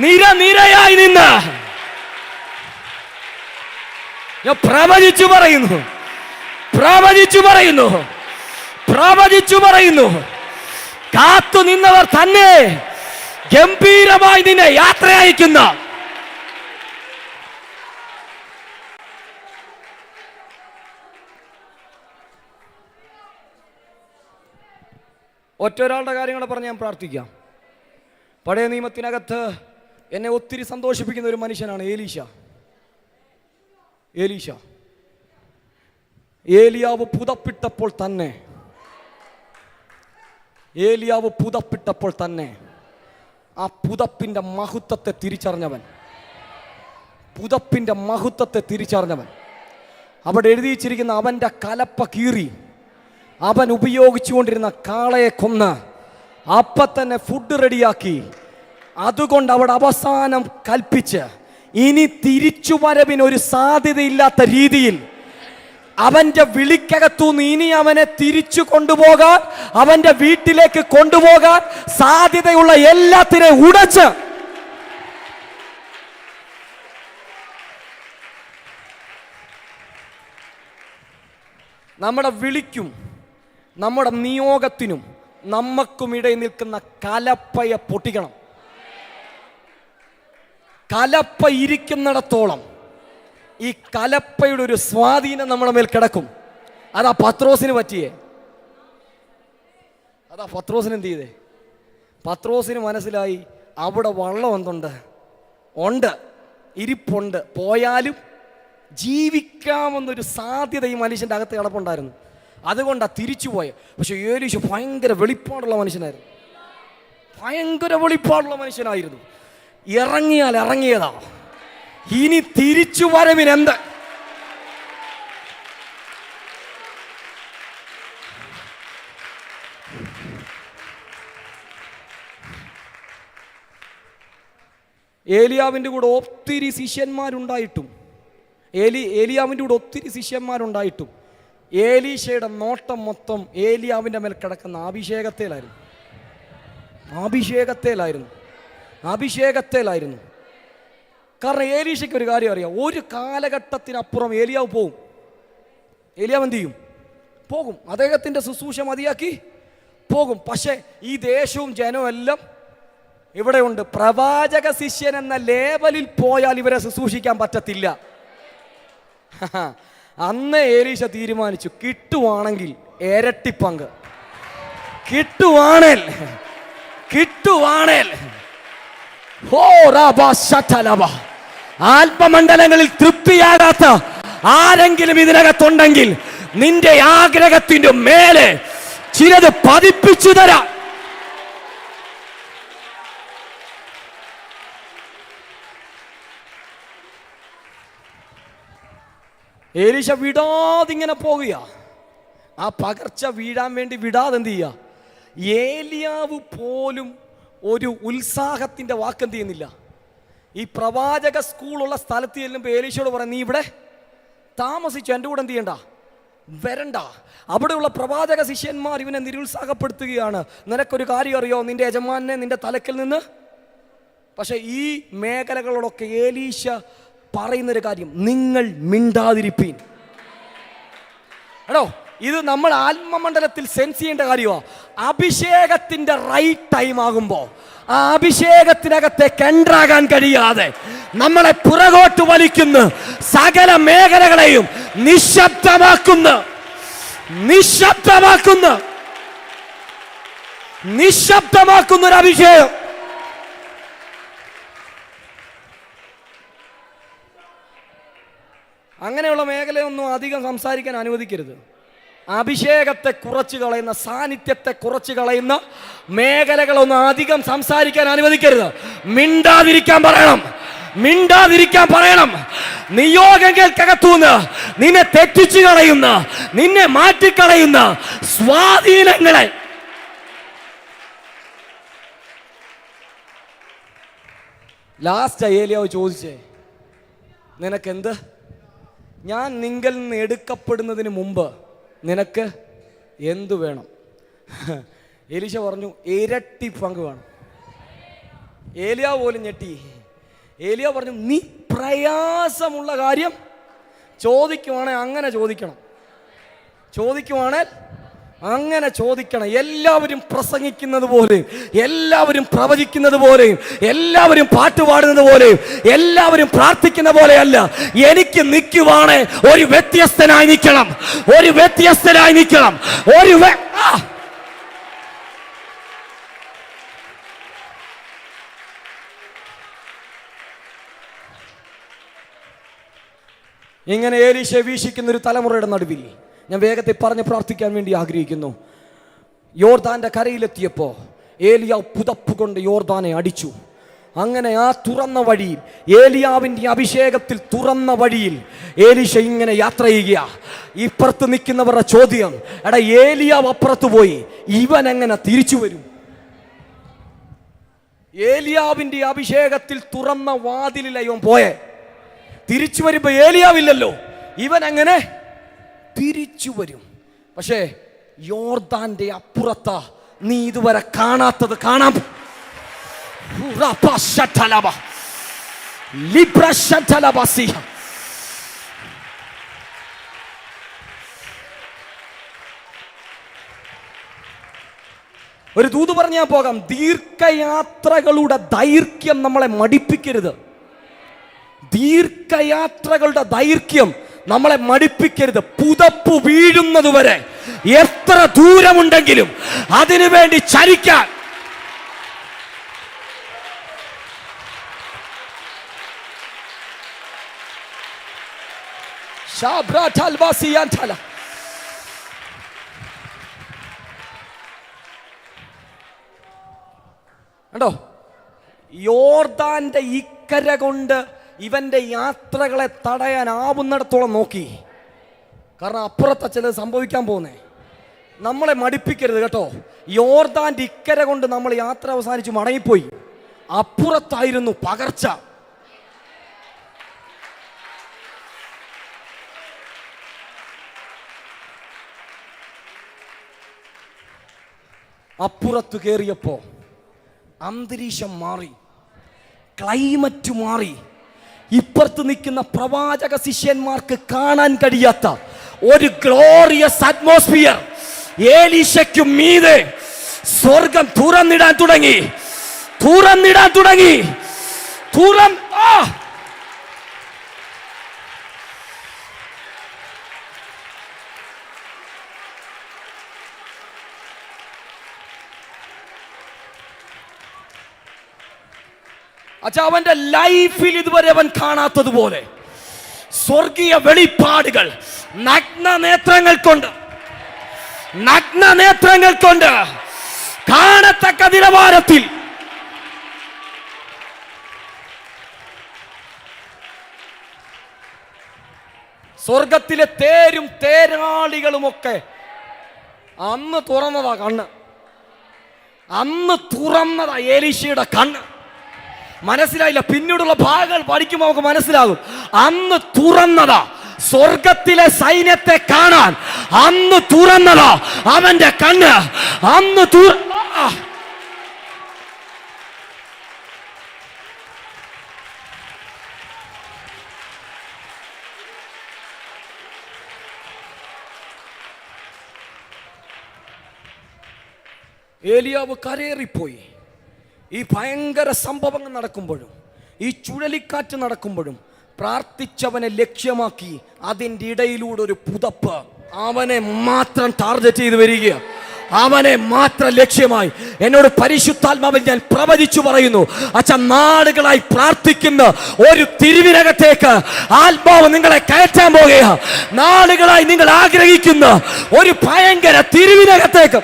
നിരനിരയായി നിന്ന് ഞാൻ പ്രവചിച്ചു പറയുന്നു, പ്രവചിച്ചു പറയുന്നു, പ്രവചിച്ചു പറയുന്നു. കാത്തു നിന്നവർ തന്നെ ഗംഭീരമായി നിന്നെ യാത്ര അയക്കുന്ന ഒറ്റൊരാളുടെ കാര്യങ്ങളെ പറഞ്ഞ് ഞാൻ പ്രാർത്ഥിക്കാം. പഴയ നിയമത്തിനകത്ത് എന്നെ ഒത്തിരി സന്തോഷിപ്പിക്കുന്ന ഒരു മനുഷ്യനാണ് ഏലീശ. ഏലിയാവ് പുതപ്പിട്ടപ്പോൾ തന്നെ ആ പുതപ്പിന്റെ മഹത്വത്തെ തിരിച്ചറിഞ്ഞവൻ അവിടെ എഴുതിച്ചിരിക്കുന്ന അവന്റെ കലപ്പ കീറി അവൻ ഉപയോഗിച്ചുകൊണ്ടിരുന്ന കാളയെ കൊന്ന് അപ്പം തന്നെ ഫുഡ് റെഡിയാക്കി. അതുകൊണ്ട് അവിടെ അവസാനം കൽപ്പിച്ച് ഇനി തിരിച്ചുവരവിന് ഒരു സാധ്യതയില്ലാത്ത രീതിയിൽ അവന്റെ വിളിക്കകത്തുനിന്ന് ഇനി അവനെ തിരിച്ചു കൊണ്ടുപോകാൻ, അവന്റെ വീട്ടിലേക്ക് കൊണ്ടുപോകാൻ സാധ്യതയുള്ള എല്ലാത്തിനെയും ഉടച്ച് നമ്മുടെ വിളിക്കും നമ്മുടെ നിയോഗത്തിനും നമുക്കുമിടയിൽ നിൽക്കുന്ന കലപ്പയെ പൊട്ടിക്കണം. കലപ്പ ഇരിക്കുന്നിടത്തോളം ഈ കലപ്പയുടെ ഒരു സ്വാധീനം നമ്മുടെ മേൽ കിടക്കും. അതാ പത്രോസിന് പറ്റിയേ. പത്രോസിന് എന്ത് ചെയ്തേ? പത്രോസിന് മനസ്സിലായി അവിടെ വള്ളം ഉണ്ട്, ഇരിപ്പുണ്ട്, പോയാലും ജീവിക്കാമെന്നൊരു സാധ്യത ഈ മനുഷ്യൻ്റെ അകത്ത് കിടപ്പുണ്ടായിരുന്നു. അതുകൊണ്ടാണ് തിരിച്ചു പോയത്. പക്ഷെ ഏലീശ ഭയങ്കര വെളിപ്പാടുള്ള മനുഷ്യനായിരുന്നു. ഇറങ്ങിയാൽ ഇറങ്ങിയതാ. ഇനി തിരിച്ചു വരവിനെന്ത്? ഏലിയാവിൻ്റെ കൂടെ ഒത്തിരി ശിഷ്യന്മാരുണ്ടായിട്ടും ഏലീശയുടെ നോട്ടം മൊത്തം ഏലിയാവിൻ്റെ മേൽ കിടക്കുന്ന അഭിഷേകത്തേലായിരുന്നു. കാരണം ഏലീശയ്ക്ക് ഒരു കാര്യം അറിയാം, ഒരു കാലഘട്ടത്തിനപ്പുറം ഏലിയാവ് എന്ത് ചെയ്യും? പോകും. അദ്ദേഹത്തിൻ്റെ ശുശ്രൂഷ മതിയാക്കി പോകും. പക്ഷേ ഈ ദേശവും ജനവും എല്ലാം ഇവിടെയുണ്ട്. പ്രവാചക ശിഷ്യൻ എന്ന ലേബലിൽ പോയാൽ ഇവരെ ശുശ്രൂഷിക്കാൻ പറ്റത്തില്ല. അന്ന് ഏലീശ തീരുമാനിച്ചു, കിട്ടുവാണെങ്കിൽ ഇരട്ടിപ്പങ്ക്, കിട്ടുവാണേൽ ആത്മമണ്ഡലങ്ങളിൽ തൃപ്തിയാകാത്ത ആരെങ്കിലും ഇതിനകത്തുണ്ടെങ്കിൽ നിന്റെ ആഗ്രഹത്തിന്റെ മേലെ ചിലത് പതിപ്പിച്ചു തരാം. ഏലീശ വിടാതിങ്ങനെ പോകുക. ആ പകർച്ച വീഴാൻ വേണ്ടി വിടാതെ എന്ത് ചെയ്യുക? ഏലിയാവ് പോലും ഒരു ഉത്സാഹത്തിൻ്റെ വാക്കെന്ത് ചെയ്യുന്നില്ല. ഈ പ്രവാചക സ്കൂളുള്ള സ്ഥലത്ത് ചെല്ലുമ്പോൾ ഏലീശയോട് പറയാം, നീ ഇവിടെ താമസിച്ചു, എൻ്റെ കൂടെ എന്ത് ചെയ്യണ്ട, വരണ്ട. അവിടെയുള്ള പ്രവാചക ശിഷ്യന്മാർ ഇവനെ നിരുത്സാഹപ്പെടുത്തുകയാണ്. നിനക്കൊരു കാര്യം അറിയോ, നിന്റെ യജമാനെ നിന്റെ തലക്കിൽ നിന്ന്. പക്ഷെ ഈ മേഖലകളോടൊക്കെ ഏലീശ പറയുന്നൊരു കാര്യം, നിങ്ങൾ മിണ്ടാതിരിപ്പീൻ. എടോ, ഇത് നമ്മൾ ആത്മമണ്ഡലത്തിൽ സെൻസ് ചെയ്യേണ്ട കാര്യമാണ്. അഭിഷേകത്തിന്റെ റൈറ്റ് ടൈം ആകുമ്പോൾ ആ അഭിഷേകത്തിനകത്തേക്ക് എൻട്രാകാൻ കഴിയാതെ നമ്മളെ പുറകോട്ട് വലിക്കുന്ന സകല മേഖലകളെയും നിശബ്ദമാക്കുന്ന ഒരു അഭിഷേകം. അങ്ങനെയുള്ള മേഖലയൊന്നും അധികം സംസാരിക്കാൻ അനുവദിക്കരുത്. അഭിഷേകത്തെ കുറച്ച് കളയുന്ന, സാന്നിധ്യത്തെ കുറച്ച് കളയുന്ന മേഖലകളൊന്നും അധികം സംസാരിക്കാൻ അനുവദിക്കരുത്. മിണ്ടാതിരിക്കാൻ പറയണം. മിണ്ടാതിരിക്കാൻ പറയണം. നിയോഗങ്ങൾക്കകത്തുനിന്ന് നിന്നെ തെറ്റിച്ചു കളയുന്ന, നിന്നെ മാറ്റിക്കളയുന്ന സ്വാധീനങ്ങളെ ലാസ്റ്റ് ഏലിയാവ് ചോദിച്ചേ, നിനക്കെന്ത്? ഞാൻ നിങ്കൽ നിന്ന് എടുക്കപ്പെടുന്നതിന് മുമ്പ് നിനക്ക് എന്തു വേണം? എലീശ പറഞ്ഞു, ഇരട്ടി പങ്ക് വേണം. ഏലിയാവ് പോലും ഞെട്ടി. ഏലിയാവ് പറഞ്ഞു, നീ പ്രയാസമുള്ള കാര്യം ചോദിക്കുവാണെങ്കിൽ അങ്ങനെ ചോദിക്കണം, അങ്ങനെ ചോദിക്കണം. എല്ലാവരും പ്രസംഗിക്കുന്നത് പോലെയും, എല്ലാവരും പ്രവചിക്കുന്നത് പോലെയും, എല്ലാവരും പാട്ടുപാടുന്നത് പോലെയും, എല്ലാവരും പ്രാർത്ഥിക്കുന്ന പോലെയല്ല. എനിക്ക് നിൽക്കുവാണ് ഒരു വ്യത്യസ്തനായി നിൽക്കണം, ഇങ്ങനെ എലീശ വീക്ഷിക്കുന്ന ഒരു തലമുറയുടെ നടുവിൽ ഞാൻ വേഗത്തിൽ പറഞ്ഞ് പ്രാർത്ഥിക്കാൻ വേണ്ടി ആഗ്രഹിക്കുന്നു. യോർദാന്റെ കരയിലെത്തിയപ്പോൾ ഏലിയാവ് പുതപ്പ് കൊണ്ട് യോർദാനെ അടിച്ചു. അങ്ങനെ ആ തുറന്ന വഴിയിൽ, ഏലിയാവിൻ്റെ അഭിഷേകത്തിൽ തുറന്ന വഴിയിൽ എലീശ ഇങ്ങനെ യാത്ര ചെയ്യുക. ഇപ്പുറത്ത് നിൽക്കുന്നവരുടെ ചോദ്യം, എടാ ഏലിയാവ് അപ്പുറത്ത് പോയി, ഇവൻ എങ്ങനെ തിരിച്ചു വരും? ഏലിയാവിൻ്റെ അഭിഷേകത്തിൽ തുറന്ന വാതിലിൽ ഇവൻ പോയെ, തിരിച്ചു വരുമ്പോ ഏലിയാവില്ലല്ലോ, ഇവൻ എങ്ങനെ തിരിച്ചു വരും? പക്ഷേ യോർദാന്റെ അപ്പുറത്താ നീ ഇതുവരെ കാണാത്തത് കാണാം. ഒരു ദൂത് പറഞ്ഞാൽ പോകാം, ദീർഘയാത്രകളുടെ ദൈർഘ്യം നമ്മളെ മടിപ്പിക്കരുത്. ദീർഘയാത്രകളുടെ ദൈർഘ്യം നമ്മളെ മടിപ്പിക്കരുത്. പുതപ്പ് വീഴുന്നത് വരെ എത്ര ദൂരമുണ്ടെങ്കിലും അതിനു വേണ്ടി ചരിക്കാൻ കണ്ടോ, യോർദാന്റെ ഇക്കര കൊണ്ട് ഇവന്റെ യാത്രകളെ തടയാനാവുന്നിടത്തോളം നോക്കി. കാരണം അപ്പുറത്ത ചിലത് സംഭവിക്കാൻ പോകുന്നേ. നമ്മളെ മടിപ്പിക്കരുത് കേട്ടോ. യോർദാന്റെ ഇക്കര കൊണ്ട് നമ്മൾ യാത്ര അവസാനിച്ച് മടങ്ങിപ്പോയി. അപ്പുറത്തായിരുന്നു പകർച്ച. അപ്പുറത്ത് കയറിയപ്പോ അന്തരീക്ഷം മാറി, ക്ലൈമറ്റ് മാറി. ഇപ്പുറത്ത് നിൽക്കുന്ന പ്രവാചക ശിഷ്യന്മാർക്ക് കാണാൻ കഴിയാത്ത ഒരു ഗ്ലോറിയസ് അറ്റ്മോസ്ഫിയർ എലീശയ്ക്കും മീതെ സ്വർഗം തുറന്നിടാൻ തുടങ്ങി. അവന്റെ ലൈഫിൽ ഇതുവരെ അവൻ കാണാത്തതുപോലെ സ്വർഗീയ വെളിപ്പാടുകൾ നഗ്ന നേത്രങ്ങൾ കൊണ്ട് കാണത്തക്ക നിലവാരത്തിൽ സ്വർഗത്തിലെ തേരും തേരാളികളുമൊക്കെ അന്ന് തുറന്നതാ എലീശയുടെ കണ്ണ്. മനസ്സിലായില്ല, പിന്നീടുള്ള ഭാഗങ്ങൾ പഠിക്കുമ്പോൾ നമുക്ക് മനസ്സിലാകും. അന്ന് തുറന്നതാ സ്വർഗത്തിലെ സൈന്യത്തെ കാണാൻ, അന്ന് തുറന്നതാ അവന്റെ കണ്ണ്. ഏലിയാവ് കരേറിപ്പോയി. ഈ ഭയങ്കര സംഭവങ്ങൾ നടക്കുമ്പോഴും, ഈ ചുഴലിക്കാറ്റ് നടക്കുമ്പോഴും പ്രാർത്ഥിച്ചവനെ ലക്ഷ്യമാക്കി അതിൻ്റെ ഇടയിലൂടെ ഒരു പുതപ്പ് അവനെ മാത്രം ടാർഗറ്റ് ചെയ്ത് വരിക, അവനെ മാത്രം ലക്ഷ്യമായി. എന്നോട് പരിശുദ്ധാത്മാവിൽ ഞാൻ പ്രവചിച്ചു പറയുന്നു, നാടുകളായി പ്രാർത്ഥിക്കുന്ന ഒരു തിരുവിനകത്തേക്ക് ആത്മാവ് നിങ്ങളെ കയറ്റാൻ പോകുക. നാടുകളായി നിങ്ങൾ ആഗ്രഹിക്കുന്ന ഒരു ഭയങ്കര തിരുവിനകത്തേക്ക്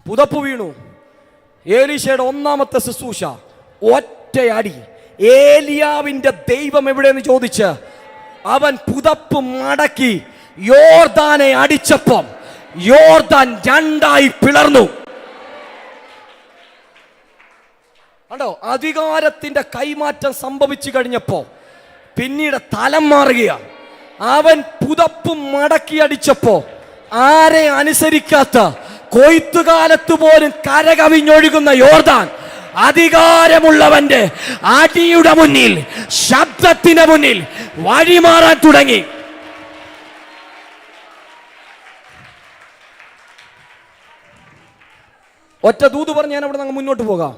പുതപ്പ് വീണു. ഏലീശയുടെ ഒന്നാമത്തെ ശുശ്രൂഷ ഒറ്റയടി. ഏലിയാവിന്റെ ദൈവം എവിടെയെന്ന് ചോദിച്ച് അവൻ പുതപ്പ് മടക്കി യോർദാനെ അടിച്ചപ്പം യോർദാൻ രണ്ടായി പിളർന്നു. കണ്ടോ, അധികാരത്തിന്റെ കൈമാറ്റം സംഭവിച്ചു കഴിഞ്ഞപ്പോ പിന്നീട് തലം മാറുകയാണ്. അവൻ പുതപ്പ് മടക്കി അടിച്ചപ്പോ ആരെ അനുസരിക്കാത്ത കൊയ്ത്തുകാലത്ത് പോലും കരകവിഞ്ഞൊഴുകുന്ന യോർദാൻ അധികാരമുള്ളവന്റെ അടിയുടെ മുന്നിൽ, ശബ്ദത്തിന് മുന്നിൽ വഴിമാറാൻ തുടങ്ങി. ഒറ്റ ദൂത് പറഞ്ഞ് ഞാൻ അവിടെ നിന്ന് മുന്നോട്ട് പോകാം.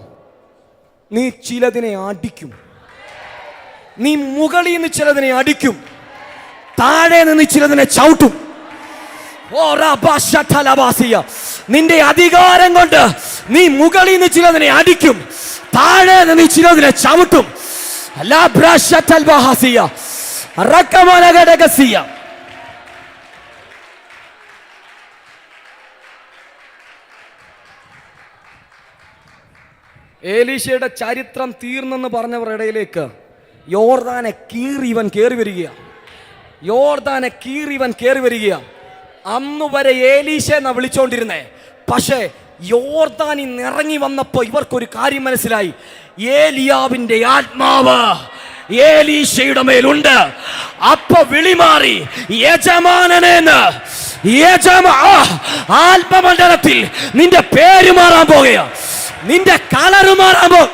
നീ ചിലതിനെ അടിക്കും. നീ മുകളിൽ നിന്ന് ചിലതിനെ അടിക്കും, താഴെ നിന്ന് ചിലതിനെ ചവിട്ടും. നിന്റെ അധികാരം കൊണ്ട് നീ മുകളിൽ നിന്ന് ചിലതിനെ അടിക്കും, താഴെ നിന്ന് ചിലതിനെ ചവിട്ടും. ഏലീശയുടെ ചരിത്രം തീർന്നെന്ന് പറഞ്ഞവരുടെ ഇടയിലേക്ക് യോർദാനെ കീറി ഇവൻ കയറി വരികയാണ്. യോർദാനെ കീറി ഇവൻ കയറി വരികയാണ്. അന്ന് വരെ ഏലീശ എന്നാ വിളിച്ചോണ്ടിരുന്നേ. പക്ഷേ യോർദാനിൽ ഇറങ്ങി വന്നപ്പോ ഇവർക്കൊരു കാര്യം മനസ്സിലായി. ഏലിയാവിന്റെ ആത്മാവ് ഏലീശയുടെ മേലുണ്ട്. അപ്പൊ വിളിമാറി യജമാനനെന്ന്. ആത്മമണ്ഡലത്തിൽ നിന്റെ പേര് മാറാൻ പോകുകയാണ്, നിന്റെ കളറ് മാറാൻ പോകും.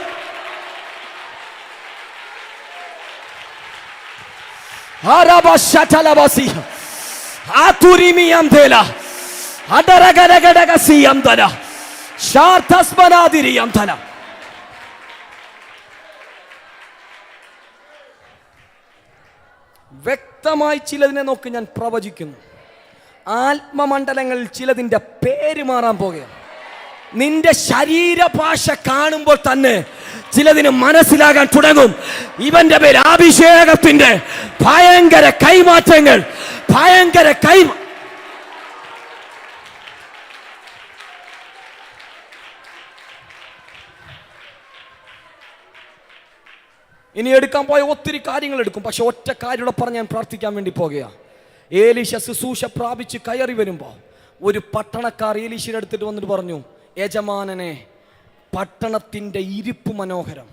വ്യക്തമായി ചിലതിനെ നോക്കി ഞാൻ പ്രവചിക്കുന്നു. ആത്മമണ്ഡലങ്ങളിൽ ചിലതിന്റെ പേര് മാറാൻ പോകുകയാണ്. നിന്റെ ശരീരഭാഷ കാണുമ്പോൾ തന്നെ ചിലതിന് മനസ്സിലാകാൻ തുടങ്ങും. ഇവന്റെ പേര് അഭിഷേകത്തിന്റെ ഭയങ്കര കൈമാറ്റങ്ങൾ, ഭയങ്കര ഇനി എടുക്കാൻ പോയ ഒത്തിരി കാര്യങ്ങൾ എടുക്കും. പക്ഷെ ഒറ്റ കാര്യം പറഞ്ഞ് ഞാൻ പ്രാർത്ഥിക്കാൻ വേണ്ടി പോകുകയാണ്. ഏലീശ ശുശ്രൂഷ പ്രാപിച്ച് കയറി വരുമ്പോൾ ഒരു പട്ടണക്കാർ ഏലീശയുടെ അടുത്തിട്ട് വന്നിട്ട് പറഞ്ഞു, യജമാനനെ, പട്ടണത്തിൻ്റെ ഇരിപ്പ് മനോഹരം,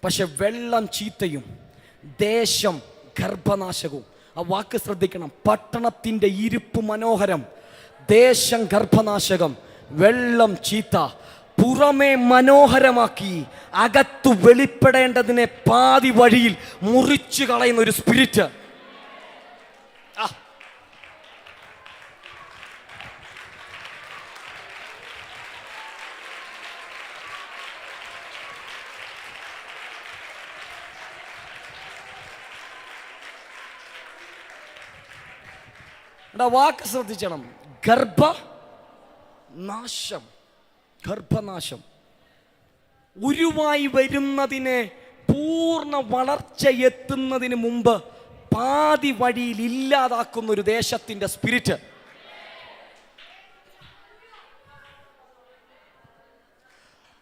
പക്ഷെ വെള്ളം ചീത്തയും ദേശം ഗർഭനാശകവും. ആ വാക്ക് ശ്രദ്ധിക്കണം. പട്ടണത്തിൻ്റെ ഇരിപ്പ് മനോഹരം, ദേശം ഗർഭനാശകം, വെള്ളം ചീത്ത. പുറമേ മനോഹരമാക്കി അകത്തു വെളിപ്പെടേണ്ടതിനെ പാതി വഴിയിൽ മുറിച്ചു കളയുന്ന ഒരു സ്പിരിറ്റ്. വാക്ക് ശ്രദ്ധിക്കണം. ഗർഭനാശം, ഗർഭനാശം. ഉരുവായി വരുന്നതിനെ പൂർണ്ണ വളർച്ച എത്തുന്നതിന് മുമ്പ് പാതി വഴിയിൽ ഇല്ലാതാക്കുന്ന ഒരു ദേശത്തിന്റെ സ്പിരിറ്റ്.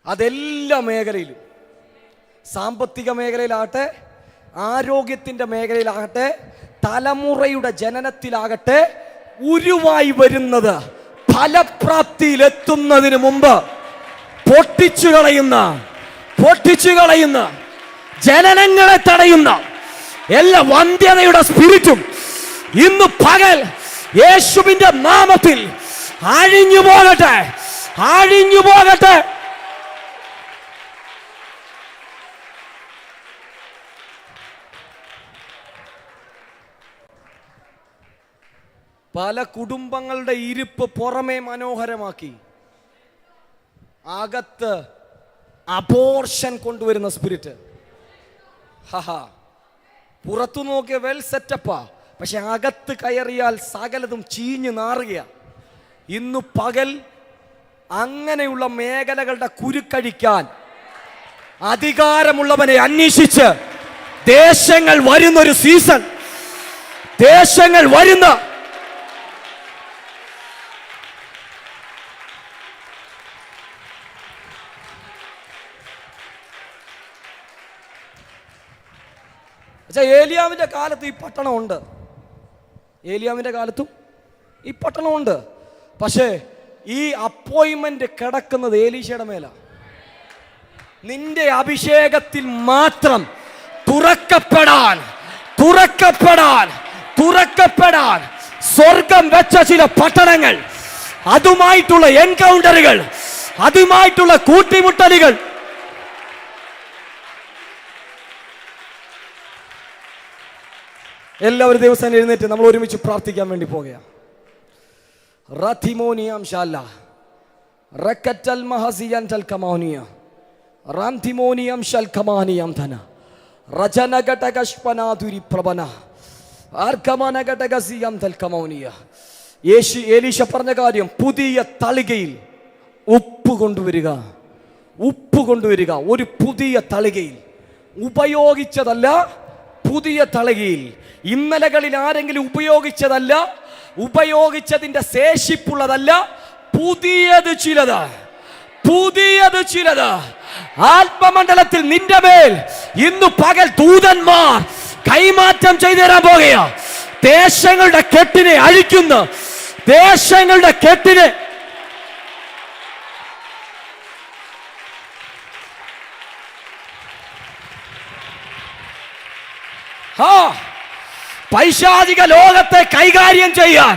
അതെല്ലാ മേഖലയിലും, സാമ്പത്തിക മേഖലയിലാകട്ടെ, ആരോഗ്യത്തിന്റെ മേഖലയിലാകട്ടെ, തലമുറയുടെ ജനനത്തിലാകട്ടെ, ഉരുവായി വരുന്നത് ഫലപ്രാപ്തിയിലെത്തുന്നതിന് മുമ്പ് പൊട്ടിച്ചു കളയുന്ന ജനനങ്ങളെ തടയുന്ന എല്ലാ വന്ധ്യതയുടെ സ്പിരിറ്റും ഇന്ന് പകൽ യേശുവിന്റെ നാമത്തിൽ അഴിഞ്ഞു പോകട്ടെ. പല കുടുംബങ്ങളുടെ ഇരിപ്പ് പുറമേ മനോഹരമാക്കി അകത്ത് അബോർഷൻ കൊണ്ടുവരുന്ന സ്പിരിറ്റ്. പുറത്തു നോക്കിയ വെൽ സെറ്റപ്പാ, പക്ഷെ അകത്ത് കയറിയാൽ സകലതും ചീഞ്ഞു നാറുക. ഇന്നു പകൽ അങ്ങനെയുള്ള മേഖലകളുടെ കുരുക്കഴിക്കാൻ അധികാരമുള്ളവനെ അന്വേഷിച്ച് ദേശങ്ങൾ വരുന്നൊരു സീസൺ, ദേശങ്ങൾ വരുന്ന ഏലിയാവിന്റെ കാലത്ത് ഈ പട്ടണമുണ്ട്, ഏലിയാവിന്റെ കാലത്തും ഈ പട്ടണമുണ്ട്. പക്ഷേ ഈ അപ്പോയിന്റ്മെന്റ് കിടക്കുന്നത് ഏലീശയുടെ മേല. നിന്റെ അഭിഷേകത്തിൽ മാത്രം തുറക്കപ്പെടാൻ തുറക്കപ്പെടാൻ തുറക്കപ്പെടാൻ സ്വർഗം വെച്ച ചില പട്ടണങ്ങൾ, അതുമായിട്ടുള്ള എൻകൗണ്ടറുകൾ, അതുമായിട്ടുള്ള കൂട്ടിമുട്ടലുകൾ. എല്ലാവരും ദിവസം എഴുന്നേറ്റ് നമ്മൾ ഒരുമിച്ച് പ്രാർത്ഥിക്കാൻ വേണ്ടി പോകുക. റതിമോനിയം ഷാല റക്കറ്റൽ മഹസിയൻ തൽ കമാനിയ റാംതിമോനിയം ഷൽ കമാനിയം ധന റജനഗടകഷ്പനാതുരി പ്രബന ആർക്കമനഗടകസിയം തൽ കമാനിയ. എലീശ പറഞ്ഞ കാര്യം, പുതിയ തളികയിൽ ഉപ്പ് കൊണ്ടുവരിക, ഉപ്പ് കൊണ്ടുവരിക. ഒരു പുതിയ തളികയിൽ, ഉപയോഗിച്ചതല്ല, പുതിയ തളികയിൽ. ഇന്നലകളിൽ ആരെങ്കിലും ഉപയോഗിച്ചതല്ല, ഉപയോഗിച്ചതിന്റെ ശേഷിപ്പുള്ളതല്ല, പുതിയത് ചിലത്, പുതിയത് ചിലത്. ആത്മമണ്ഡലത്തിൽ നിന്റെ മേൽ ഇന്നു പകൽ ദൂതന്മാർ കൈമാറ്റം ചെയ്തു തരാൻ പോകുക. ദേശങ്ങളുടെ കെട്ടിനെ അഴിക്കുന്ന, ദേശങ്ങളുടെ കെട്ടിനെ പൈശാചിക ലോകത്തെ കൈകാര്യം ചെയ്യാൻ